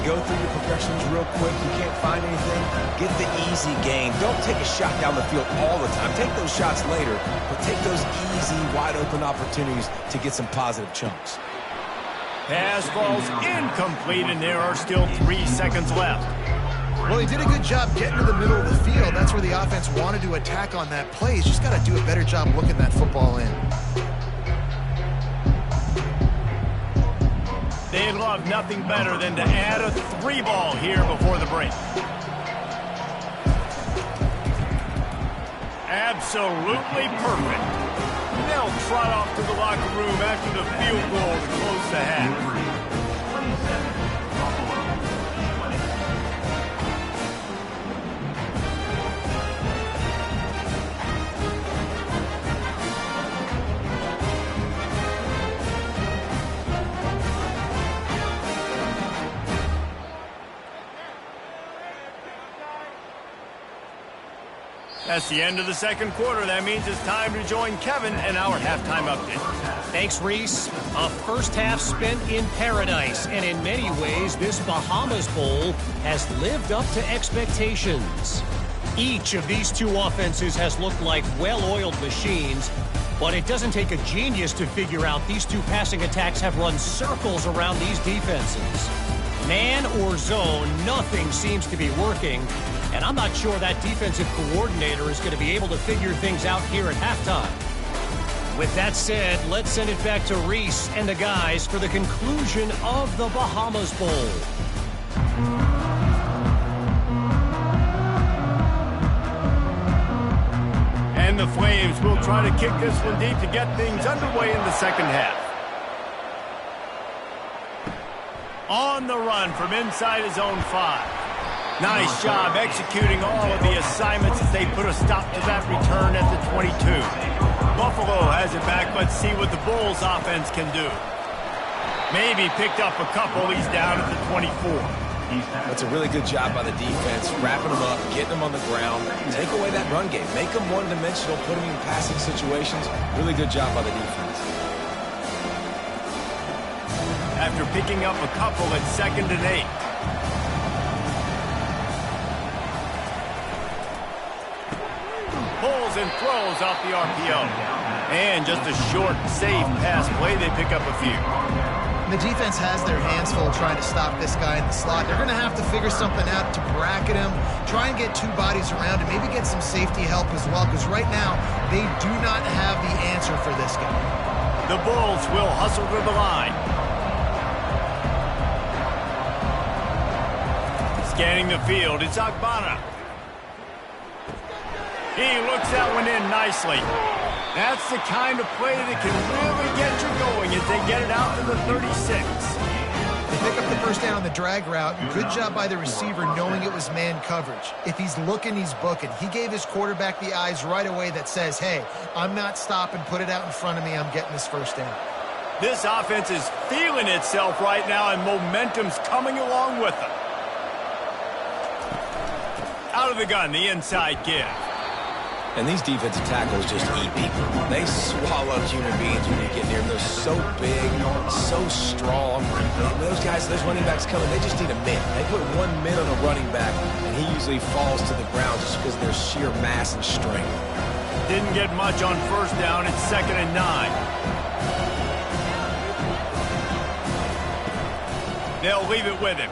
Go through your progressions real quick. You can't find anything, get the easy gain. Don't take a shot down the field all the time. Take those shots later, but take those easy, wide-open opportunities to get some positive chunks. Pass falls incomplete, and there are still 3 seconds left. Well, he did a good job getting to the middle of the field. That's where the offense wanted to attack on that play. He's just got to do a better job looking that football in. They'd love nothing better than to add a 3-ball here before the break. Absolutely perfect. They'll trot off to the locker room after the field goal to close the half. That's the end of the 2nd quarter. That means it's time to join Kevin in our halftime update. Thanks, Reese. A first half spent in paradise, and in many ways, this Bahamas Bowl has lived up to expectations. Each of these 2 offenses has looked like well-oiled machines, but it doesn't take a genius to figure out these 2 passing attacks have run circles around these defenses. Man or zone, nothing seems to be working. And I'm not sure that defensive coordinator is going to be able to figure things out here at halftime. With that said, let's send it back to Reese and the guys for the conclusion of the Bahamas Bowl. And the Flames will try to kick this one deep to get things underway in the second half. On the run from inside his own 5. Nice job executing all of the assignments as they put a stop to that return at the 22. Buffalo has it back. Let's see what the Bulls offense can do. Maybe picked up a couple. He's down at the 24. That's a really good job by the defense, wrapping them up, getting them on the ground, take away that run game, make them one-dimensional, put them in passing situations. Really good job by the defense. After picking up a couple at 2nd and 8. Pulls and throws off the RPO. And just a short, safe pass play. They pick up a few. The defense has their hands full trying to stop this guy in the slot. They're going to have to figure something out to bracket him, try and get 2 bodies around him, maybe get some safety help as well, because right now they do not have the answer for this guy. The Bulls will hustle to the line. Scanning the field, it's Agbana. He looks that one in nicely. That's the kind of play that can really get you going as they get it out to the 36. They pick up the first down on the drag route. Good job by the receiver knowing it was man coverage. If he's looking, he's booking. He gave his quarterback the eyes right away that says, hey, I'm not stopping, put it out in front of me, I'm getting this first down. This offense is feeling itself right now, and momentum's coming along with them. Out of the gun, the inside give. And these defensive tackles just eat people. They swallow human beings when you get near them. They're so big, so strong. And those guys, those running backs coming, they just need a min. They put 1 min on a running back, and he usually falls to the ground just because of their sheer mass and strength. Didn't get much on first down. It's 2nd and 9. They'll leave it with him.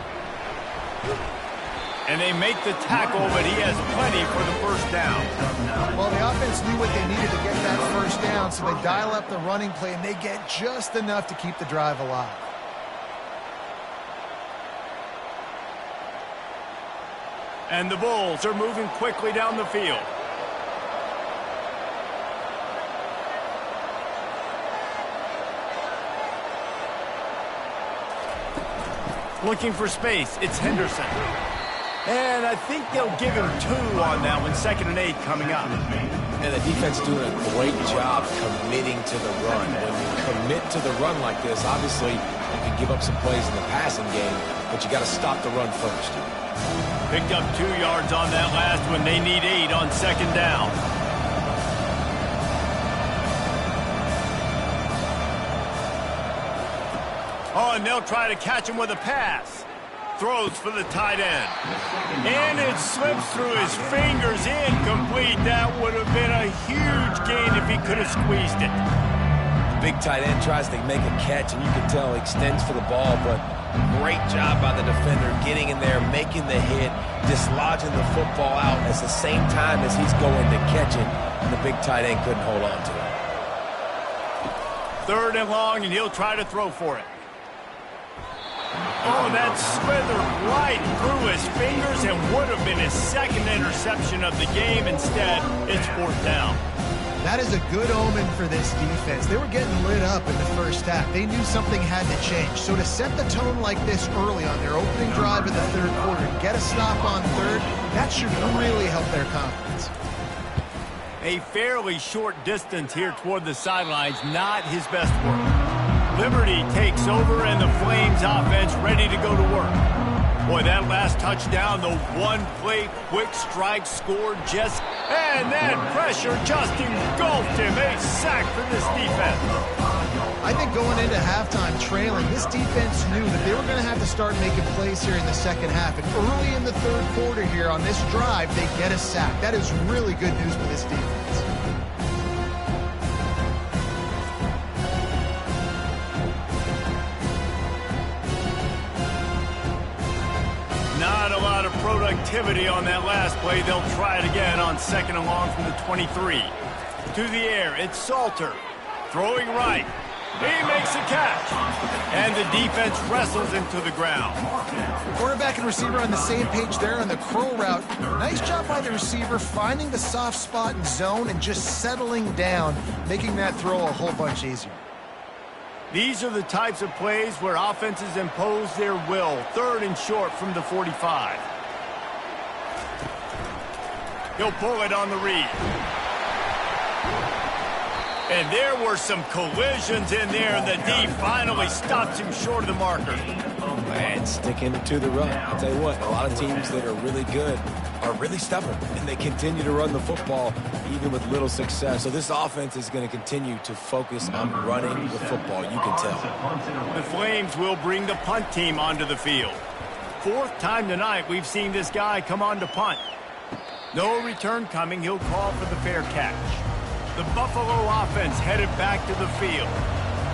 And they make the tackle, but he has plenty for the first down. Well, the offense knew what they needed to get that first down, so they dial up the running play, and they get just enough to keep the drive alive. And the Bulls are moving quickly down the field. Looking for space, it's Henderson. And I think they'll give him 2 on that one. 2nd and 8 coming up. And the defense doing a great job committing to the run. When you commit to the run like this, obviously you can give up some plays in the passing game, but you got to stop the run first. Picked up 2 yards on that last one. They need 8 on 2nd down. Oh, and they'll try to catch him with a pass. Throws for the tight end. And it slips through his fingers, incomplete. That would have been a huge gain if he could have squeezed it. Big tight end tries to make a catch, and you can tell he extends for the ball, but great job by the defender getting in there, making the hit, dislodging the football out at the same time as he's going to catch it, and the big tight end couldn't hold on to it. 3rd and long, and he'll try to throw for it. Oh, that slithered right through his fingers and would have been his 2nd interception of the game. Instead, it's 4th down. That is a good omen for this defense. They were getting lit up in the first half. They knew something had to change. So to set the tone like this early on their opening drive in the 3rd quarter and get a stop on 3rd, that should really help their confidence. A fairly short distance here toward the sidelines, not his best work. Liberty takes over, and the Flames offense ready to go to work. Boy, that last touchdown, the one-play quick strike scored just... And that pressure just engulfed him. A sack for this defense. I think going into halftime trailing, this defense knew that they were going to have to start making plays here in the second half. And early in the 3rd quarter here on this drive, they get a sack. That is really good news for this defense. Not a lot of productivity on that last play. They'll try it again on 2nd and long from the 23. To the air, it's Salter. Throwing right. He makes a catch. And the defense wrestles him to the ground. Quarterback and receiver on the same page there on the curl route. Nice job by the receiver finding the soft spot in zone and just settling down, making that throw a whole bunch easier. These are the types of plays where offenses impose their will. 3rd and short from the 45. He'll pull it on the read. And there were some collisions in there, and the D finally stops him short of the marker. And sticking to the run. I'll tell you what, a lot of teams that are really good are really stubborn, and they continue to run the football even with little success. So this offense is going to continue to focus on running the football, you can tell. The Flames will bring the punt team onto the field. 4th time tonight we've seen this guy come on to punt. No return coming. He'll call for the fair catch. The Buffalo offense headed back to the field.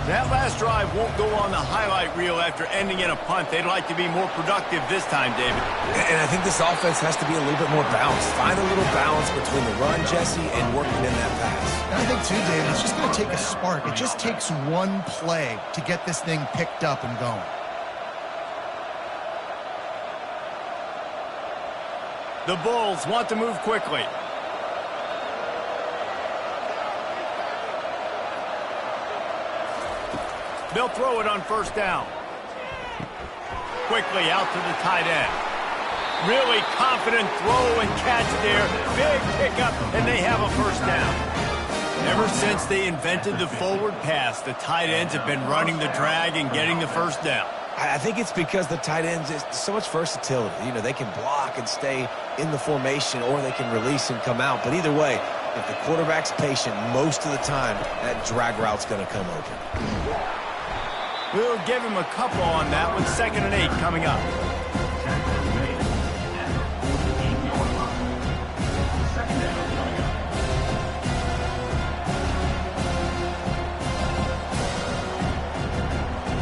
That last drive won't go on the highlight reel after ending in a punt. They'd like to be more productive this time, David. And I think this offense has to be a little bit more balanced. Find a little balance between the run, Jesse, and working in that pass. And I think, too, David, it's just going to take a spark. It just takes one play to get this thing picked up and going. The Bulls want to move quickly. They'll throw it on 1st down. Quickly out to the tight end. Really confident throw and catch there. Big pickup, and they have a 1st down. Ever since they invented the forward pass, the tight ends have been running the drag and getting the 1st down. I think it's because the tight ends is so much versatility. You know, they can block and stay in the formation, or they can release and come out. But either way, if the quarterback's patient most of the time, that drag route's going to come open. We'll give him a couple on that with 2nd and 8 coming up.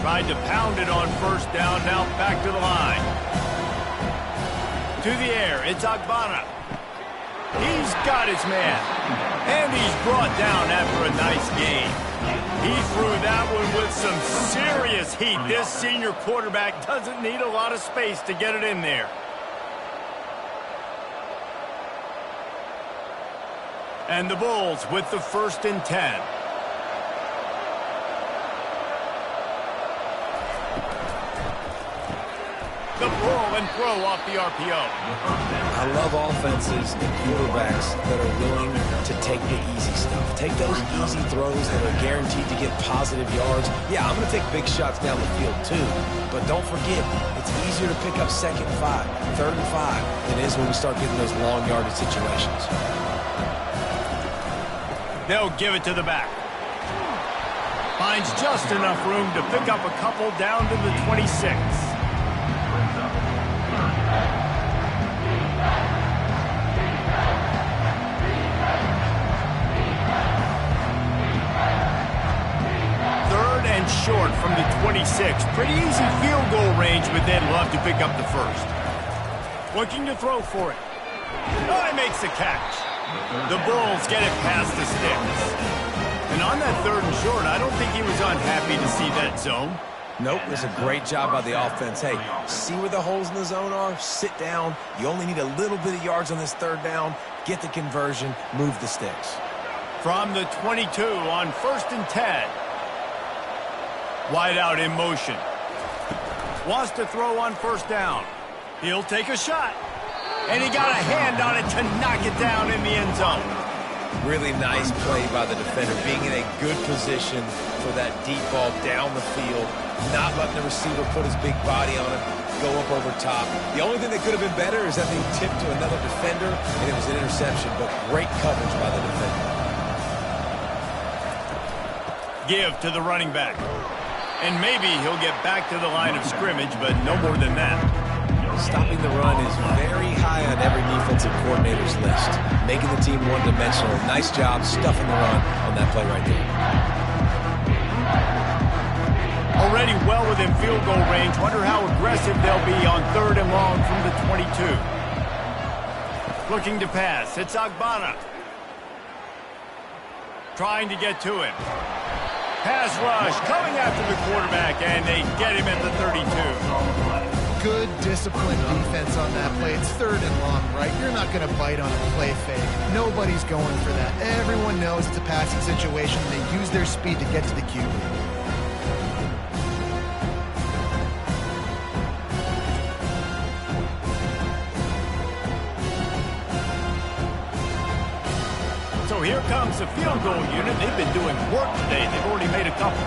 Tried to pound it on 1st down, now back to the line. To the air, it's Agbana. He's got his man. And he's brought down after a nice game. He threw that one with some serious heat. This senior quarterback doesn't need a lot of space to get it in there. And the Bulls with the 1st and 10. The pull and throw off the RPO. I love offenses and quarterbacks that are willing to take the easy stuff. Take those easy throws that are guaranteed to get positive yards. Yeah, I'm going to take big shots down the field too. But don't forget, it's easier to pick up 2nd and 5, 3rd and 5 than it is when we start getting those long yardage situations. They'll give it to the back. Finds just enough room to pick up a couple down to the 26. Short from the 26. Pretty easy field goal range, but they'd love to pick up the 1st. Looking to throw for it. Oh, he makes the catch. The Bulls get it past the sticks. And on that 3rd and short, I don't think he was unhappy to see that zone. Nope, it was a great job by the offense. Hey, see where the holes in the zone are? Sit down. You only need a little bit of yards on this 3rd down. Get the conversion. Move the sticks. From the 22 on 1st and 10. Wide out in motion. Wants to throw on 1st down. He'll take a shot. And he got a hand on it to knock it down in the end zone. Really nice play by the defender, being in a good position for that deep ball down the field, not letting the receiver put his big body on it, go up over top. The only thing that could have been better is that they tipped to another defender, and it was an interception, but great coverage by the defender. Give to the running back. And maybe he'll get back to the line of scrimmage, but no more than that. Stopping the run is very high on every defensive coordinator's list. Making the team one-dimensional. Nice job stuffing the run on that play right there. Already well within field goal range. Wonder how aggressive they'll be on 3rd and long from the 22. Looking to pass. It's Agbana. Trying to get to him. pass rush coming after the quarterback, and they get him at the 32. Good disciplined defense on that play. It's 3rd and long, right? You're not going to bite on a play fake. Nobody's going for that. Everyone knows it's a passing situation. They use their speed to get to the QB. So here comes the field goal unit. They've been doing work today. They've already made a couple.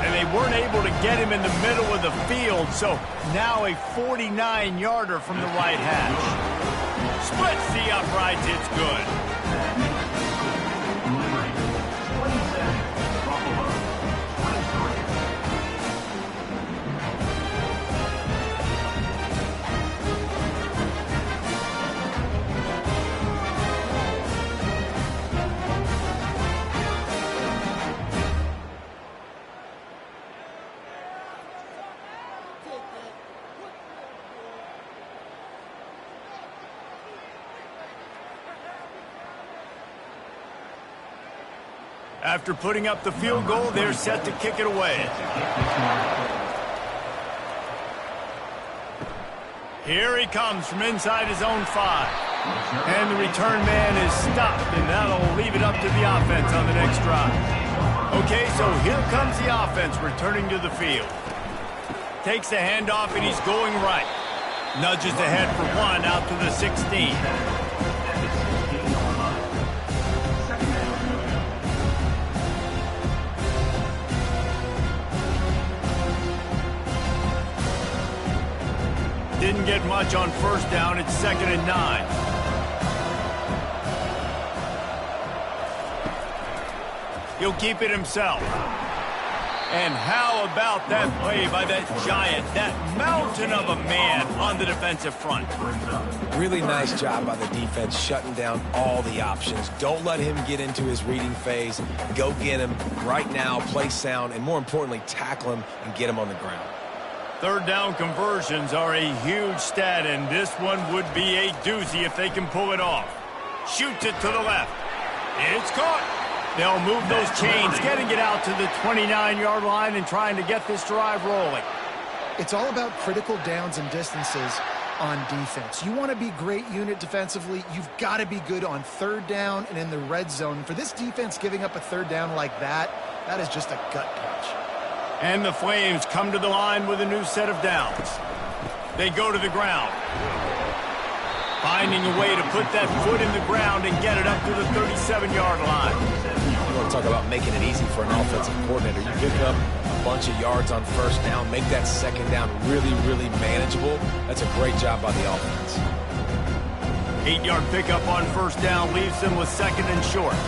And they weren't able to get him in the middle of the field, so now a 49-yarder from the right hash. Splits the uprights. It's good. After putting up the field goal, they're set to kick it away. Here he comes from inside his own 5. And the return man is stopped, and that'll leave it up to the offense on the next drive. Okay, so here comes the offense returning to the field. Takes the handoff, and he's going right. Nudges ahead for 1 out to the 16. Didn't get much on first down. It's 2nd and 9. He'll keep it himself. And how about that play by that giant, that mountain of a man on the defensive front? Really nice job by the defense shutting down all the options. Don't let him get into his reading phase. Go get him right now, play sound, and more importantly, tackle him and get him on the ground. 3rd down conversions are a huge stat, and this one would be a doozy if they can pull it off. Shoots it to the left. It's caught. They'll move those chains, getting it out to the 29-yard line and trying to get this drive rolling. It's all about critical downs and distances on defense. You want to be great unit defensively, you've got to be good on 3rd down and in the red zone. For this defense, giving up a 3rd down like that is just a gut punch. And the Flames come to the line with a new set of downs. They go to the ground. Finding a way to put that foot in the ground and get it up to the 37-yard line. You want to talk about making it easy for an offensive coordinator. You pick up a bunch of yards on first down, make that 2nd down really, really manageable. That's a great job by the offense. 8-yard pickup on first down leaves them with 2nd and short.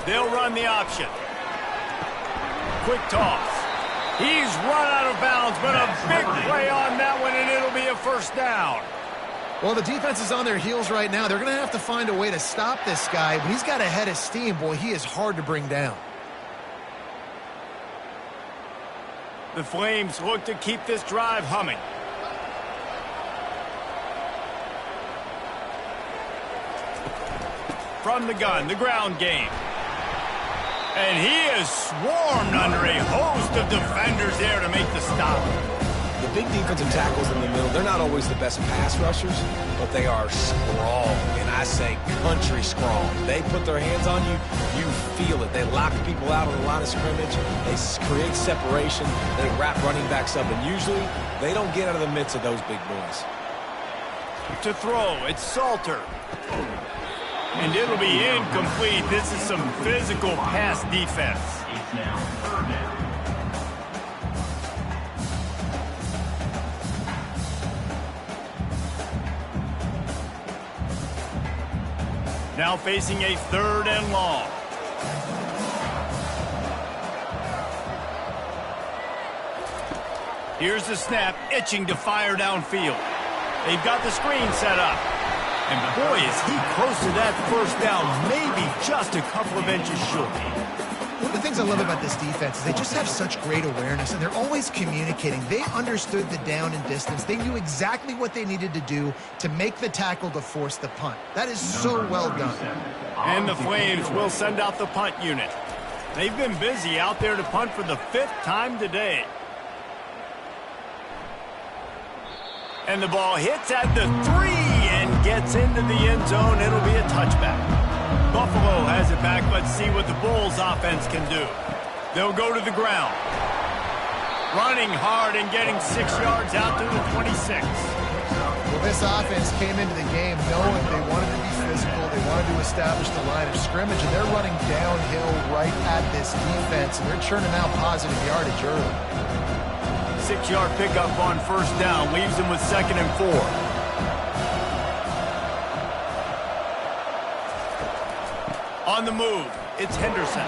They'll run the option. Quick toss. He's run out of bounds, but a big play on that one, and it'll be a 1st down. Well, the defense is on their heels right now. They're going to have to find a way to stop this guy. But he's got a head of steam. Boy, he is hard to bring down. The Flames look to keep this drive humming. From the gun, the ground game. And he is swarmed under a host of defenders there to make the stop. The big defensive tackles in the middle, they're not always the best pass rushers, but they are strong, and I say country strong. They put their hands on you, you feel it. They lock people out on the line of scrimmage. They create separation. They wrap running backs up, and usually they don't get out of the midst of those big boys. To throw, it's Salter. And it'll be incomplete. This is some physical pass defense. It's now 3rd down. Now facing a 3rd and long. Here's the snap, itching to fire downfield. They've got the screen set up. And boy, is he close to that 1st down, maybe just a couple of inches short. Look the things I love about this defense is they just have such great awareness, and they're always communicating. They understood the down and distance. They knew exactly what they needed to do to make the tackle to force the punt. That is so well done. And the Flames will send out the punt unit. They've been busy out there to punt for the 5th time today. And the ball hits at the 3 and gets into the end zone. It'll be a touchback. Buffalo has it back. Let's see what the Bulls offense can do. They'll go to the ground. Running hard and getting 6 yards out to the 26. Well, this offense came into the game knowing they wanted to be physical. They wanted to establish the line of scrimmage, and they're running downhill right at this defense, and they're churning out positive yardage early. 6-yard pickup on first down leaves them with 2nd and 4. On the move, it's Henderson.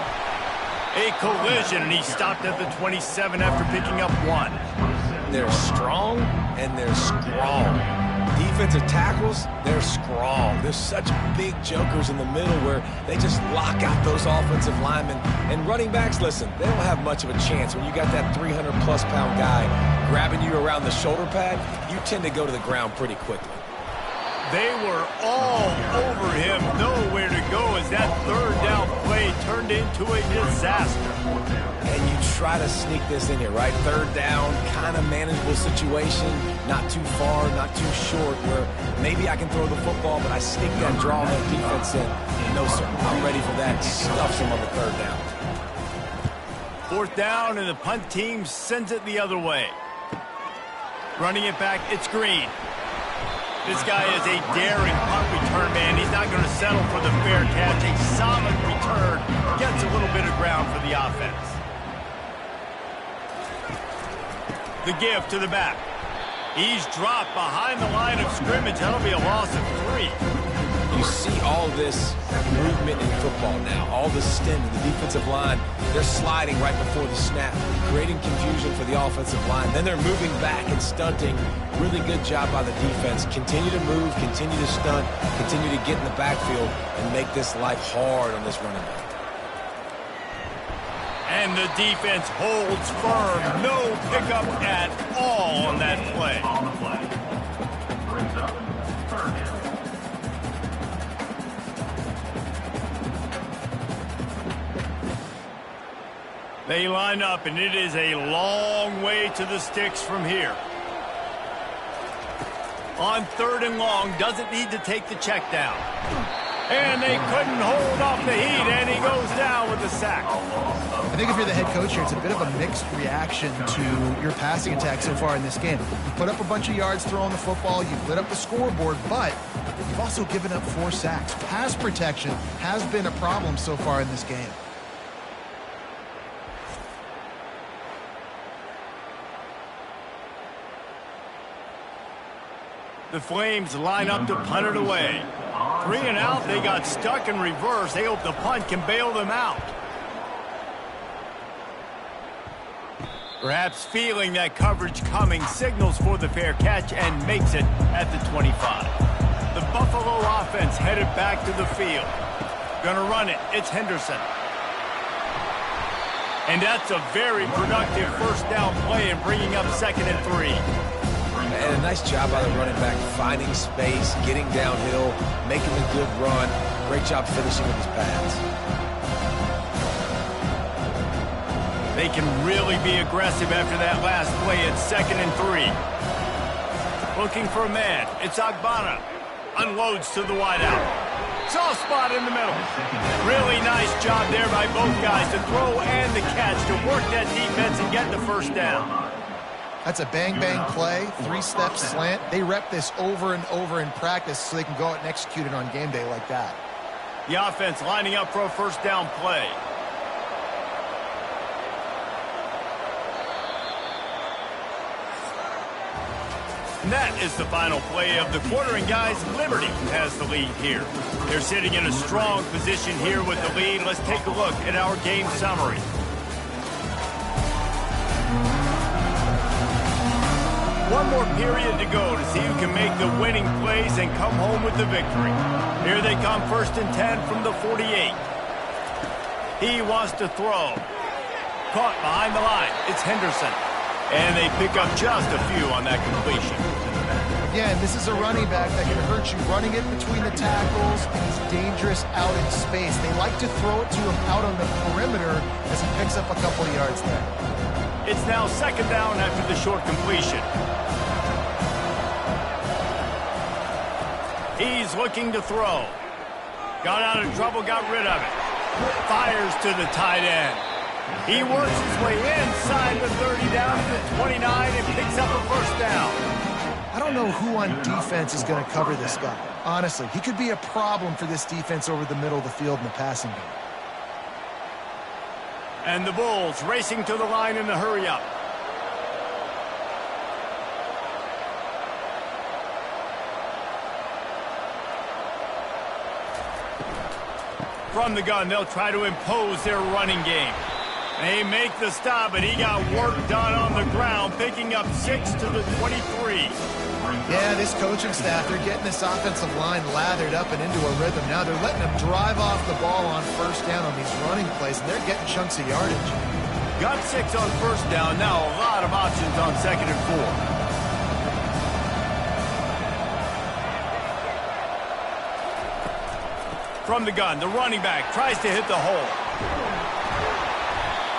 A collision, and he stopped at the 27 after picking up 1. They're strong and they're strong. Defensive tackles, they're strong. There's such big jokers in the middle where they just lock out those offensive linemen. And running backs, listen, they don't have much of a chance. When you got that 300-plus pound guy grabbing you around the shoulder pad, you tend to go to the ground pretty quickly. They were all over him, nowhere to go as that 3rd down play turned into a disaster. And you try to sneak this in here, right? 3rd down, kind of manageable situation, not too far, not too short, where maybe I can throw the football, but I sneak that draw that defense in. No, sir, I'm ready for that. Stuffs him on the 3rd down. 4th down, and the punt team sends it the other way. Running it back, it's Green. This guy is a daring punt return man. He's not going to settle for the fair catch. A solid return. Gets a little bit of ground for the offense. The give to the back. He's dropped behind the line of scrimmage. That'll be a loss of 3. You see all this movement in football now. All the stint in the defensive line. They're sliding right before the snap, creating confusion for the offensive line. Then they're moving back and stunting. Really good job by the defense. Continue to move, continue to stunt, continue to get in the backfield and make this life hard on this running back. And the defense holds firm. No pickup at all on that play. On the play. Brings up 3rd down. They line up, and it is a long way to the sticks from here. On 3rd and long, doesn't need to take the check down. And they couldn't hold off the heat, and he goes down with a sack. I think if you're the head coach here, it's a bit of a mixed reaction to your passing attack so far in this game. You put up a bunch of yards throwing the football, you've lit up the scoreboard, but you've also given up 4 sacks. Pass protection has been a problem so far in this game. The Flames line up to punt it away. 3 and out, they got stuck in reverse. They hope the punt can bail them out. Perhaps feeling that coverage coming, signals for the fair catch and makes it at the 25. The Buffalo offense headed back to the field. Gonna run it. It's Henderson. And that's a very productive 1st down play and bringing up 2nd and 3. And a nice job by the running back, finding space, getting downhill, making a good run. Great job finishing with his pads. They can really be aggressive after that last play at 2nd and 3. Looking for a man. It's Agbana. Unloads to the wideout. Soft spot in the middle. Really nice job there by both guys to throw and the catch to work that defense and get the 1st down. That's a bang-bang play, 3-step slant. They rep this over and over in practice so they can go out and execute it on game day like that. The offense lining up for a 1st down play. And that is the final play of the quarter, and guys, Liberty has the lead here. They're sitting in a strong position here with the lead. Let's take a look at our game summary. One more period to go to see who can make the winning plays and come home with the victory. Here they come, 1st and 10 from the 48. He wants to throw. Caught behind the line. It's Henderson. And they pick up just a few on that completion. Again, this is a running back that can hurt you running it between the tackles, and he's dangerous out in space. They like to throw it to him out on the perimeter as he picks up a couple of yards there. It's now second down after the short completion. He's looking to throw. Got out of trouble, got rid of it. Fires to the tight end. He works his way inside the 30 down to the 29 and picks up a first down. I don't know who on defense is going to cover this guy. Honestly, he could be a problem for this defense over the middle of the field in the passing game. And the Bulls racing to the line in the hurry-up. From the gun, they'll try to impose their running game. They make the stop, and he got work done on the ground, picking up 6 to the 23. Yeah, this coaching staff, they're getting this offensive line lathered up and into a rhythm. Now they're letting them drive off the ball on first down on these running plays, and they're getting chunks of yardage. Got 6 on first down. Now a lot of options on 2nd and 4. From the gun, the running back tries to hit the hole.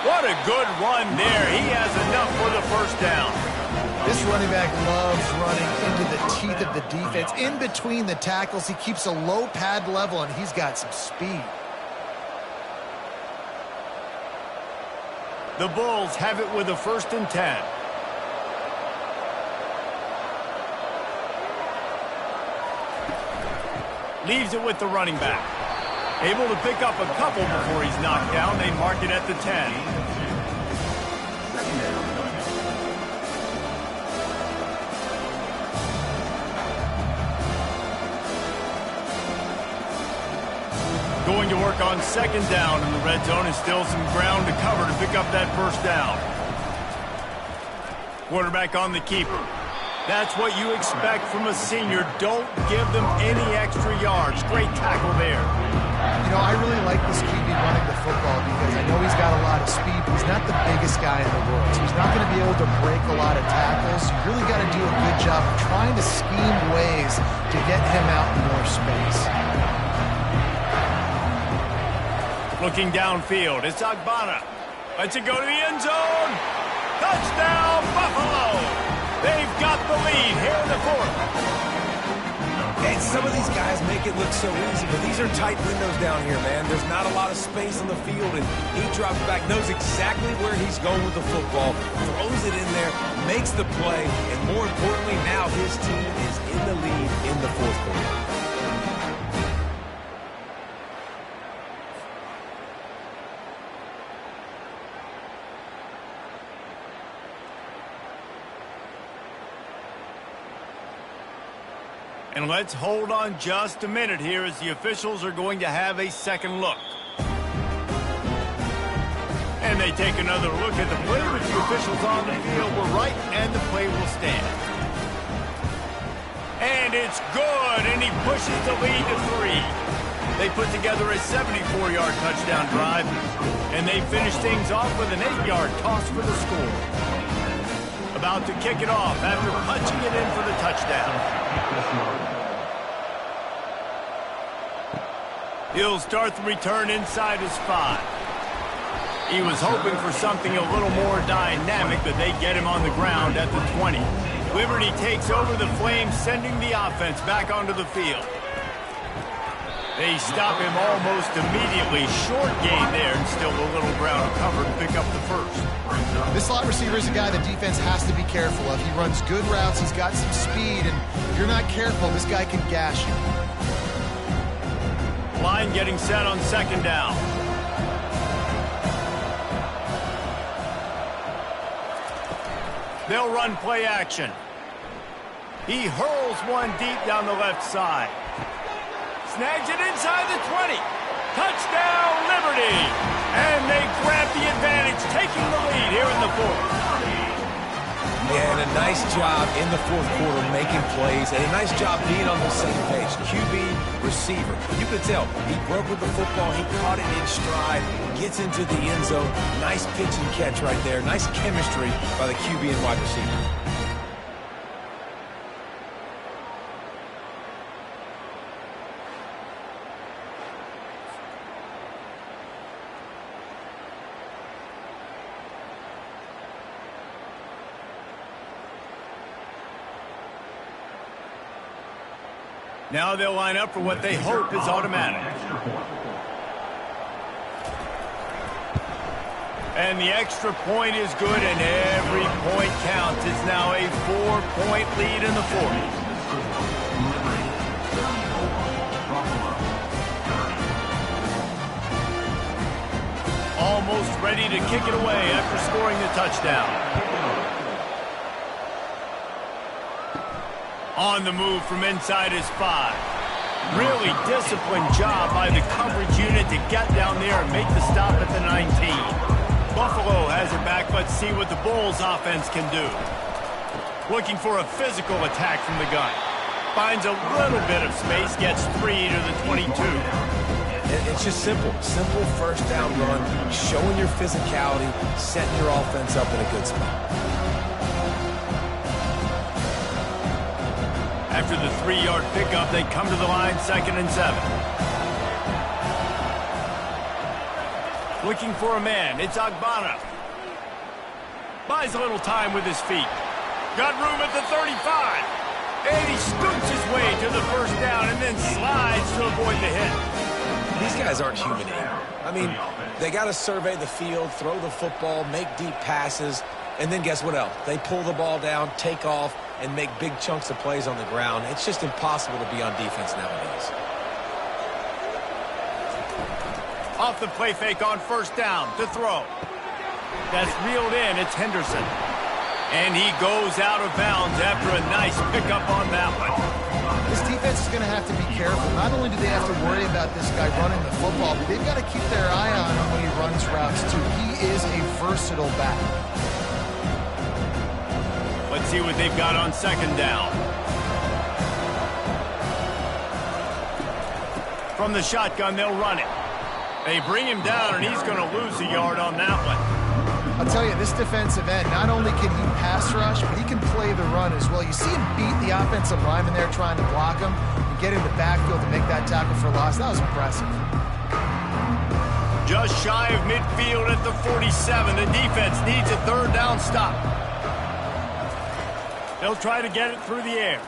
What a good run there. He has enough for the first down. This running back loves running into the teeth of the defense. In between the tackles, he keeps a low pad level, and he's got some speed. The Bulls have it with a 1st and 10. Leaves it with the running back. Able to pick up a couple before he's knocked down. They mark it at the 10. Going to work on 2nd down in the red zone, and still some ground to cover to pick up that first down. Quarterback on the keeper. That's what you expect from a senior. Don't give them any extra yards. Great tackle there. You know, I really like this QB running the football because I know he's got a lot of speed, but he's not the biggest guy in the world. So he's not going to be able to break a lot of tackles. You really got to do a good job of trying to scheme ways to get him out in more space. Looking downfield, it's Agbana. Lets it go to the end zone. Touchdown, Buffalo! They've got the lead here in the 4th. And some of these guys make it look so easy, but these are tight windows down here, man. There's not a lot of space on the field, and he drops back, knows exactly where he's going with the football, throws it in there, makes the play, and more importantly, now his team is in the lead in the 4th quarter. And let's hold on just a minute here as the officials are going to have a second look. And they take another look at the play, but the officials on the field were right, and the play will stand. And it's good, and he pushes the lead to 3. They put together a 74-yard touchdown drive, and they finish things off with an 8-yard toss for the score. About to kick it off after punching it in for the touchdown. He'll start the return inside his 5. He was hoping for something a little more dynamic, but they get him on the ground at the 20. Liberty takes over the Flames, sending the offense back onto the field. They stop him almost immediately. Short gain there, and still a little ground to cover to pick up the first. This slot receiver is a guy the defense has to be careful of. He runs good routes, he's got some speed, and if you're not careful, this guy can gash you. Line getting set on 2nd down. They'll run play action. He hurls one deep down the left side. Snags it inside the 20. Touchdown, Liberty! And they grab the advantage, taking the lead here in the 4th. Yeah, and a nice job in the fourth quarter making plays, and a nice job being on the same page. QB, receiver. You could tell he broke with the football. He caught it in stride, gets into the end zone. Nice pitch and catch right there. Nice chemistry by the QB and wide receiver. Now they'll line up for what they hope is automatic. And the extra point is good, and every point counts. It's now a 4-point lead in the fourth. Almost ready to kick it away after scoring the touchdown. On the move from inside his 5. Really disciplined job by the coverage unit to get down there and make the stop at the 19. Buffalo has it back. Let's see what the Bulls offense can do. Looking for a physical attack from the gun. Finds a little bit of space, gets 3 to the 22. It's just simple. Simple first down run, showing your physicality, setting your offense up in a good spot. After the 3-yard pickup, they come to the line, 2nd and 7. Looking for a man, it's Agbana. Buys a little time with his feet. Got room at the 35. And he scoots his way to the first down and then slides to avoid the hit. These guys aren't human either. I mean, they got to survey the field, throw the football, make deep passes, and then guess what else? They pull the ball down, take off, and make big chunks of plays on the ground. It's just impossible to be on defense nowadays. Off the play fake on first down to throw. That's reeled in. It's Henderson. And he goes out of bounds after a nice pickup on that one. This defense is going to have to be careful. Not only do they have to worry about this guy running the football, but they've got to keep their eye on him when he runs routes, too. He is a versatile back. Let's see what they've got on 2nd down. From the shotgun, they'll run it. They bring him down, and he's going to lose a yard on that one. I'll tell you, this defensive end, not only can he pass rush, but he can play the run as well. You see him beat the offensive lineman there trying to block him and get in the backfield to make that tackle for loss. That was impressive. Just shy of midfield at the 47. The defense needs a 3rd down stop. They'll try to get it through the air.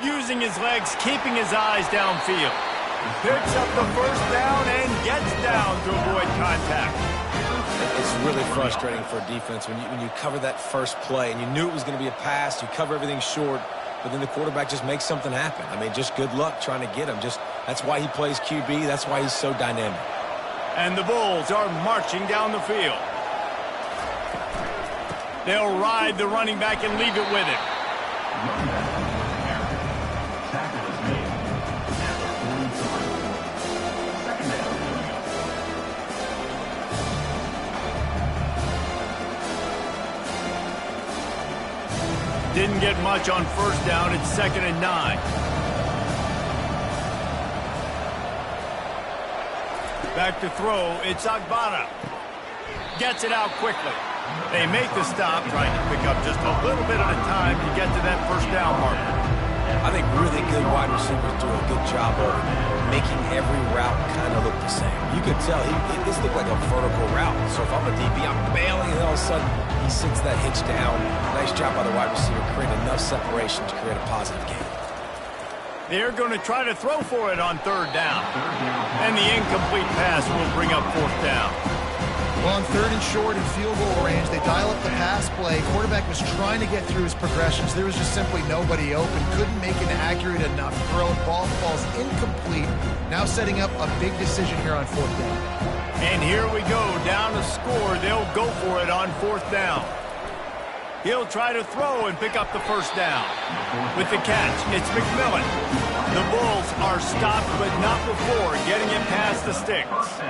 Using his legs, keeping his eyes downfield. Picks up the first down and gets down to avoid contact. It's really frustrating for a defense when you cover that first play and you knew it was going to be a pass, you cover everything short, but then the quarterback just makes something happen. I mean, just good luck trying to get him. That's why he plays QB. That's why he's so dynamic. And the Bulls are marching down the field. They'll ride the running back and leave it with him. Didn't get much on first down. It's 2nd and 9. Back to throw. It's Agbana. Gets it out quickly. They make the stop, trying to pick up just a little bit at a time to get to that first down marker. I think really good wide receivers do a good job of making every route kind of look the same. You could tell this looked like a vertical route. So if I'm a DB, I'm bailing, and all of a sudden he sits that hitch down. Nice job by the wide receiver, creating enough separation to create a positive gain. They're going to try to throw for it on 3rd down. And the incomplete pass will bring up 4th down. Well, on 3rd and short and field goal range, they dial up the pass play. Quarterback was trying to get through his progressions. There was just simply nobody open. Couldn't make an accurate enough throw. Ball falls incomplete. Now setting up a big decision here on 4th down. And here we go. Down to score. They'll go for it on 4th down. He'll try to throw and pick up the first down. With the catch, it's McMillan. The Bulls are stopped, but not before getting it past the sticks.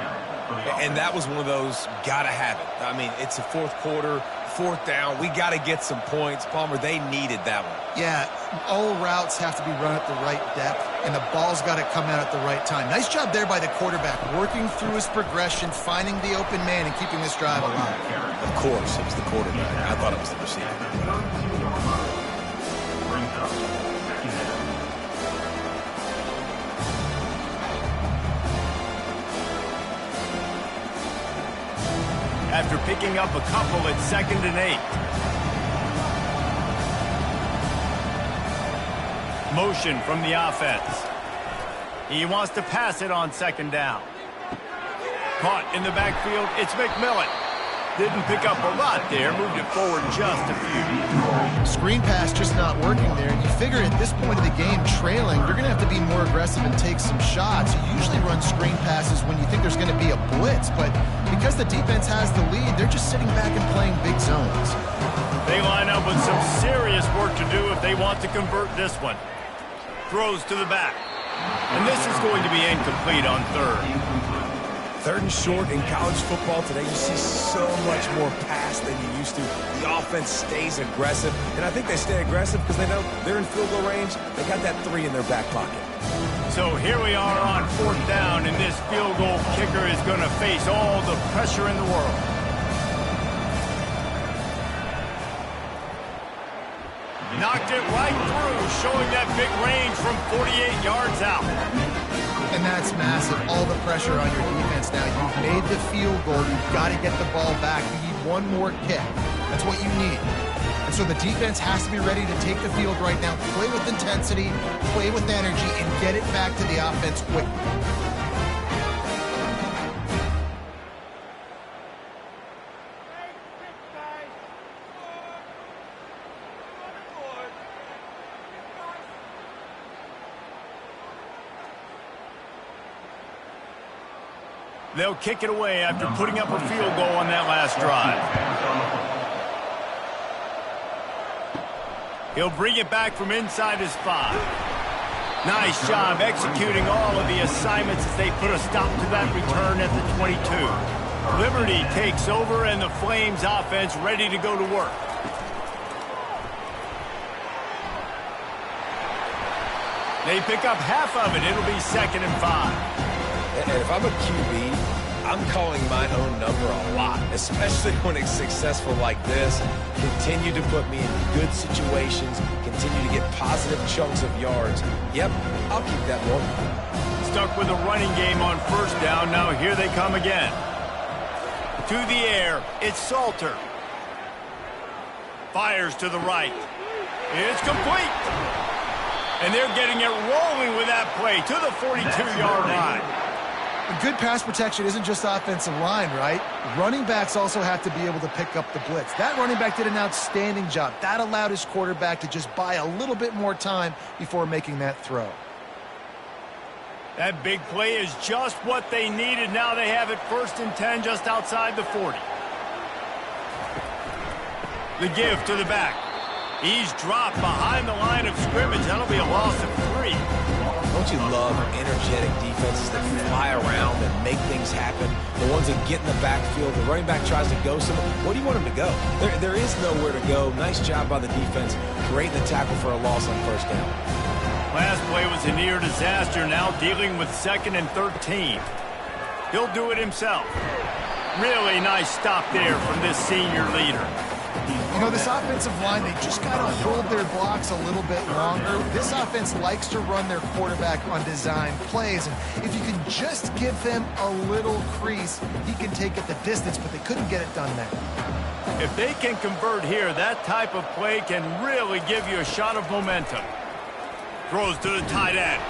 And that was one of those gotta have it. I mean, it's a 4th quarter, 4th down. We got to get some points. Palmer, they needed that one. Yeah, all routes have to be run at the right depth, and the ball's got to come out at the right time. Nice job there by the quarterback, working through his progression, finding the open man, and keeping this drive alive. Of course, it was the quarterback. I thought it was the receiver. After picking up a couple at 2nd and 8. Motion from the offense. He wants to pass it on 2nd down. Caught in the backfield, it's McMillan. Didn't pick up a lot there, moved it forward just a few. Screen pass just not working there. You figure at this point of the game, trailing, you're going to have to be more aggressive and take some shots. You usually run screen passes when you think there's going to be a blitz, but because the defense has the lead, they're just sitting back and playing big zones. They line up with some serious work to do if they want to convert this one. Throws to the back. And this is going to be incomplete on 3rd. 3rd and short in college football today, you see so much more pass than you used to. The offense stays aggressive, and I think they stay aggressive because they know they're in field goal range. They got that 3 in their back pocket. So here we are on 4th down, and this field goal kicker is going to face all the pressure in the world. Knocked it right through, showing that big range from 48 yards out. And that's massive. All the pressure on your defense now. You've made the field goal. You've got to get the ball back. You need one more kick. That's what you need. And so the defense has to be ready to take the field right now, play with intensity, play with energy, and get it back to the offense quickly. They'll kick it away after putting up a field goal on that last drive. He'll bring it back from inside his 5. Nice job executing all of the assignments as they put a stop to that return at the 22. Liberty takes over and the Flames offense ready to go to work. They pick up half of it. It'll be 2nd and 5. And if I'm a QB, I'm calling my own number a lot, especially when it's successful like this. Continue to put me in good situations, continue to get positive chunks of yards. Yep, I'll keep that one. Stuck with a running game on 1st down. Now here they come again. To the air, it's Salter. Fires to the right. It's complete. And they're getting it rolling with that play to the 42-yard line. Good pass protection isn't just offensive line, right? Running backs also have to be able to pick up the blitz. That running back did an outstanding job. That allowed his quarterback to just buy a little bit more time before making that throw. That big play is just what they needed. Now they have it 1st and 10 just outside the 40. The give to the back. He's dropped behind the line of scrimmage. That'll be a loss of 3. Don't you love energetic defenses that fly around and make things happen? The ones that get in the backfield, the running back tries to go somewhere. Where do you want him to go? There is nowhere to go. Nice job by the defense. Great in the tackle for a loss on 1st down. Last play was a near disaster. Now dealing with 2nd and 13. He'll do it himself. Really nice stop there from this senior leader. You know, this offensive line, they just got to hold their blocks a little bit longer. This offense likes to run their quarterback on design plays. And if you can just give them a little crease, he can take it the distance, but they couldn't get it done there. If they can convert here, that type of play can really give you a shot of momentum. Throws to the tight end.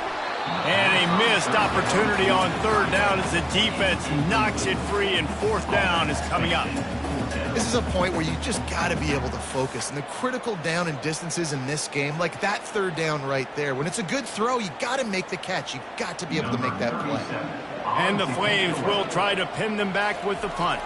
And a missed opportunity on 3rd down as the defense knocks it free, and 4th down is coming up. This is a point where you just got to be able to focus. And the critical down and distances in this game, like that 3rd down right there, when it's a good throw, you got to make the catch. You got to be able to make that play. And the Flames will try to pin them back with the punt.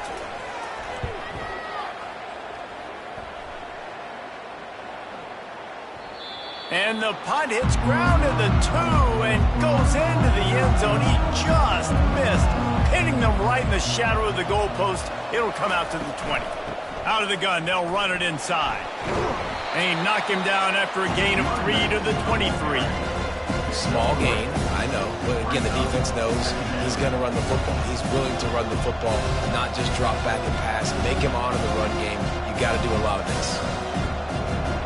And the punt hits ground at the 2 and goes into the end zone. He just missed, hitting them right in the shadow of the goalpost. It'll come out to the 20. Out of the gun, they'll run it inside. And he knock him down after a gain of 3 to the 23. Small gain, I know. But again, the defense knows he's going to run the football. He's willing to run the football, not just drop back and pass. Make him honor the run game. You got to do a lot of this.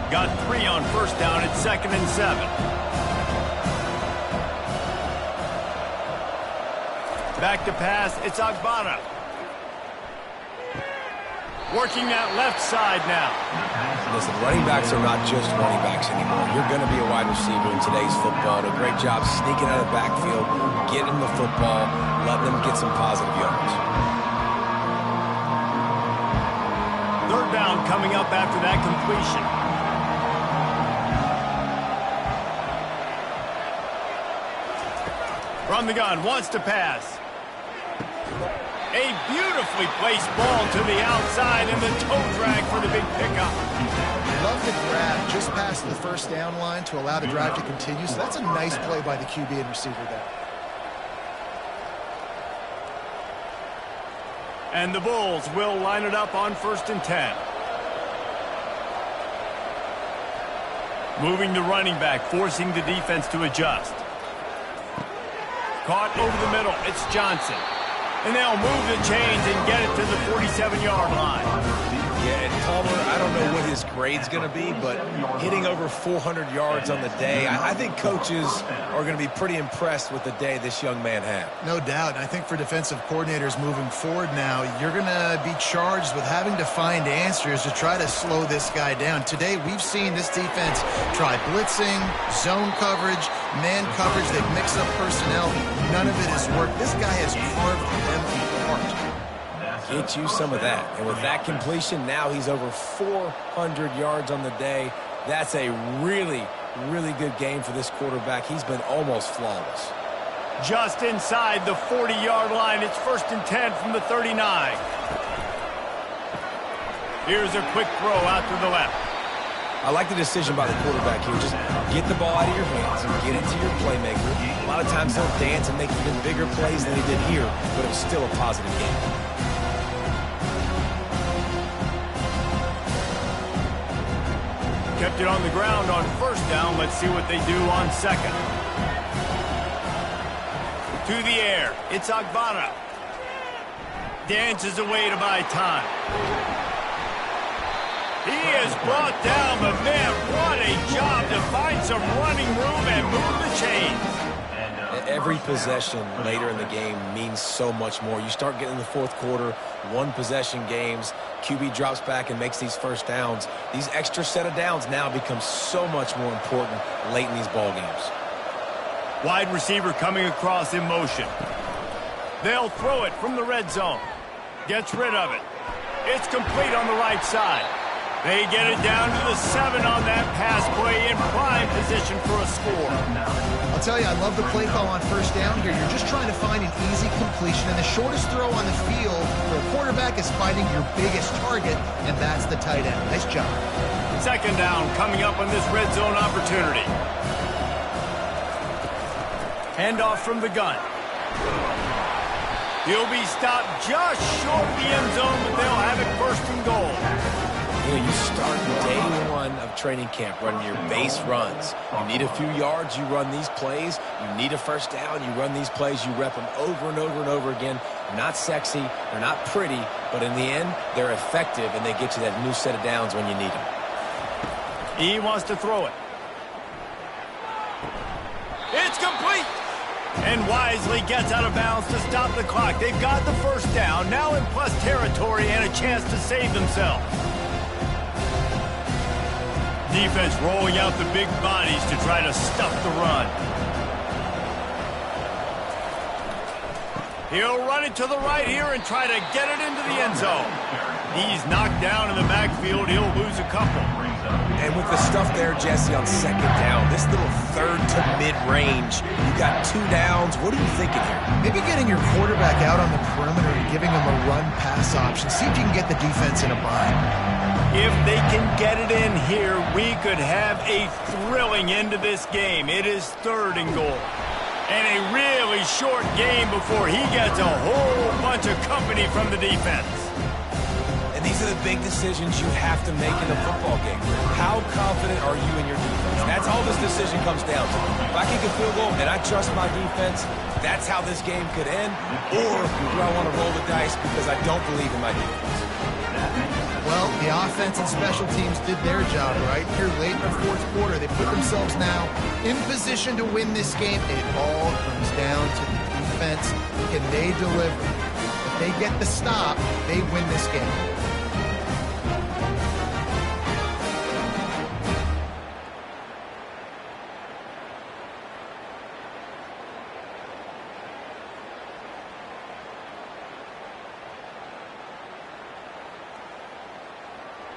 Got 3 on first down at 2nd and 7. Back to pass, it's Agbana. Working that left side now. Listen, running backs are not just running backs anymore. You're going to be a wide receiver in today's football. And a great job sneaking out of the backfield, getting the football, letting them get some positive yards. 3rd down coming up after that completion. From the gun, wants to pass. A beautifully placed ball to the outside and the toe drag for the big pickup. Love the grab just past the first down line to allow the drive to continue. So that's a nice play by the QB and receiver there. And the Bulls will line it up on 1st and 10. Moving the running back, forcing the defense to adjust. Caught over the middle. It's Johnson. And they'll move the chains and get it to the 47-yard line. Yeah, and Palmer, I don't know what his grade's going to be, but hitting over 400 yards on the day, I think coaches are going to be pretty impressed with the day this young man had. No doubt. And I think for defensive coordinators moving forward now, you're going to be charged with having to find answers to try to slow this guy down. Today, we've seen this defense try blitzing, zone coverage, man coverage. They've mixed up personnel. None of it has worked. This guy has carved them apart. Get you some of that. And with that completion, now he's over 400 yards on the day. That's a really, really good game for this quarterback. He's been almost flawless. Just inside the 40-yard line. It's 1st and 10 from the 39. Here's a quick throw out to the left. I like the decision by the quarterback here. Just get the ball out of your hands and get it to your playmaker. A lot of times he'll dance and make even bigger plays than he did here, but it was still a positive game. Kept it on the ground on 1st down. Let's see what they do on 2nd. To the air. It's Agbana. Dances away to buy time. He is brought down, but man, what a job to find some running room and move the chains. Every possession later in the game means so much more. You start getting in the 4th quarter, 1-possession games, QB drops back and makes these first downs. These extra set of downs now become so much more important late in these ball games. Wide receiver coming across in motion. They'll throw it from the red zone. Gets rid of it. It's complete on the right side. They get it down to the 7 on that pass play in prime position for a score. I'll tell you, I love the play call on 1st down here. You're just trying to find an easy completion, and the shortest throw on the field for a quarterback is finding your biggest target, and that's the tight end. Nice job. 2nd down coming up on this red zone opportunity. Handoff from the gun. He'll be stopped just short of the end zone, but they'll have it 1st and goal. You know, you start day 1 of training camp running your base runs. You need a few yards, you run these plays. You need a 1st down, you run these plays. You rep them over and over and over again. They're not sexy, they're not pretty, but in the end, they're effective, and they get you that new set of downs when you need them. He wants to throw it. It's complete! And wisely gets out of bounds to stop the clock. They've got the 1st down, now in plus territory and a chance to save themselves. Defense rolling out the big bodies to try to stuff the run. He'll run it to the right here and try to get it into the end zone. He's knocked down in the backfield. He'll lose a couple. And with the stuff there, Jesse, on 2nd down, this little 3rd to mid-range, you got 2 downs. What are you thinking here? Maybe getting your quarterback out on the perimeter and giving him a run-pass option. See if you can get the defense in a bind. If they can get it in here, we could have a thrilling end to this game. It is 3rd and goal. And a really short game before he gets a whole bunch of company from the defense. And And these are the big decisions you have to make in a football game. How confident are you in your defense? That's all this decision comes down to. If I kick a field goal and I trust my defense, that's how this game could end. Or do I want to roll the dice because I don't believe in my defense? Well, the offense and special teams did their job right here late in the fourth quarter. They put themselves now in position to win this game. It all comes down to the defense. Can they deliver? If they get the stop, they win this game.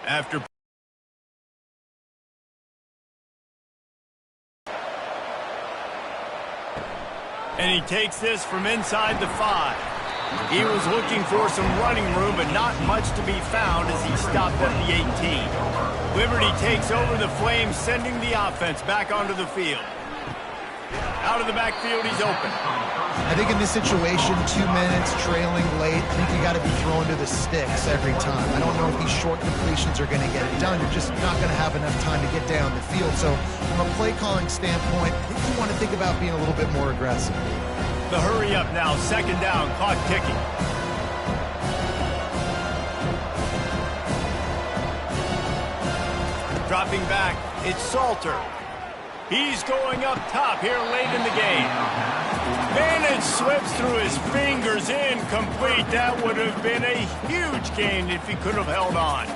After and he takes this from inside the 5. He was looking for some running room, but not much to be found as he stopped at the 18. Liberty takes over the Flames, sending the offense back onto the field. Out of the backfield, he's open. I think in this situation, 2 minutes, trailing late, I think you got to be throwing to the sticks every time. I don't know if these short completions are going to get it done. You're just not going to have enough time to get down the field. So from a play calling standpoint, I think you want to think about being a little bit more aggressive. The hurry up now, second down, clock ticking. Dropping back, it's Salter. He's going up top here late in the game. Manage slips through his fingers, incomplete. That would have been a huge gain if he could have held on.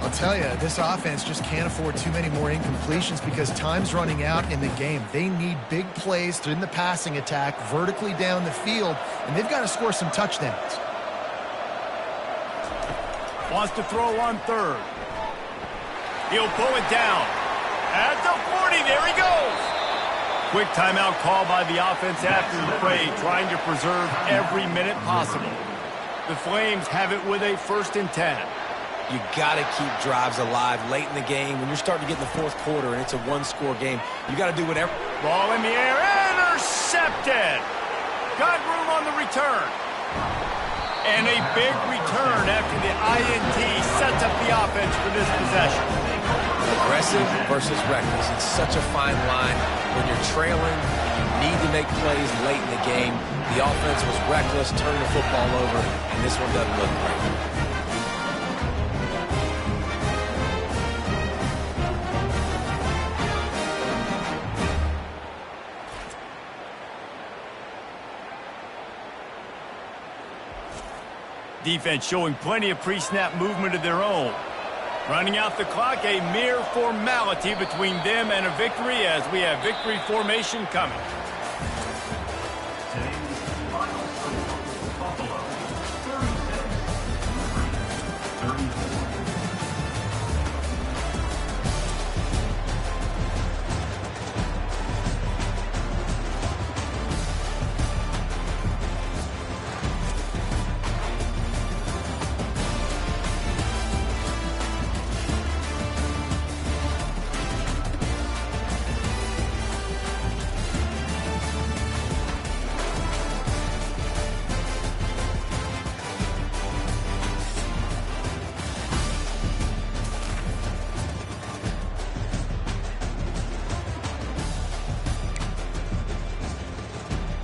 I'll tell you, this offense just can't afford too many more incompletions because time's running out in the game. They need big plays in the passing attack, vertically down the field, and they've got to score some touchdowns. Wants to throw on third. He'll pull it down. At the 40, there he goes. Quick timeout call by the offense after the play, trying to preserve every minute possible. The Flames have it with a 1st and 10. You got to keep drives alive late in the game. When you're starting to get in the fourth quarter and it's a one-score game, you got to do whatever. Ball in the air, intercepted. Got room on the return. And a big return after the INT sets up the offense for this possession. Aggressive versus reckless. It's such a fine line. When you're trailing, you need to make plays late in the game. The offense was reckless, turned the football over, and this one doesn't look great. Defense showing plenty of pre-snap movement of their own. Running out the clock, a mere formality between them and a victory as we have victory formation coming. Today's final score, Buffalo 36, 37.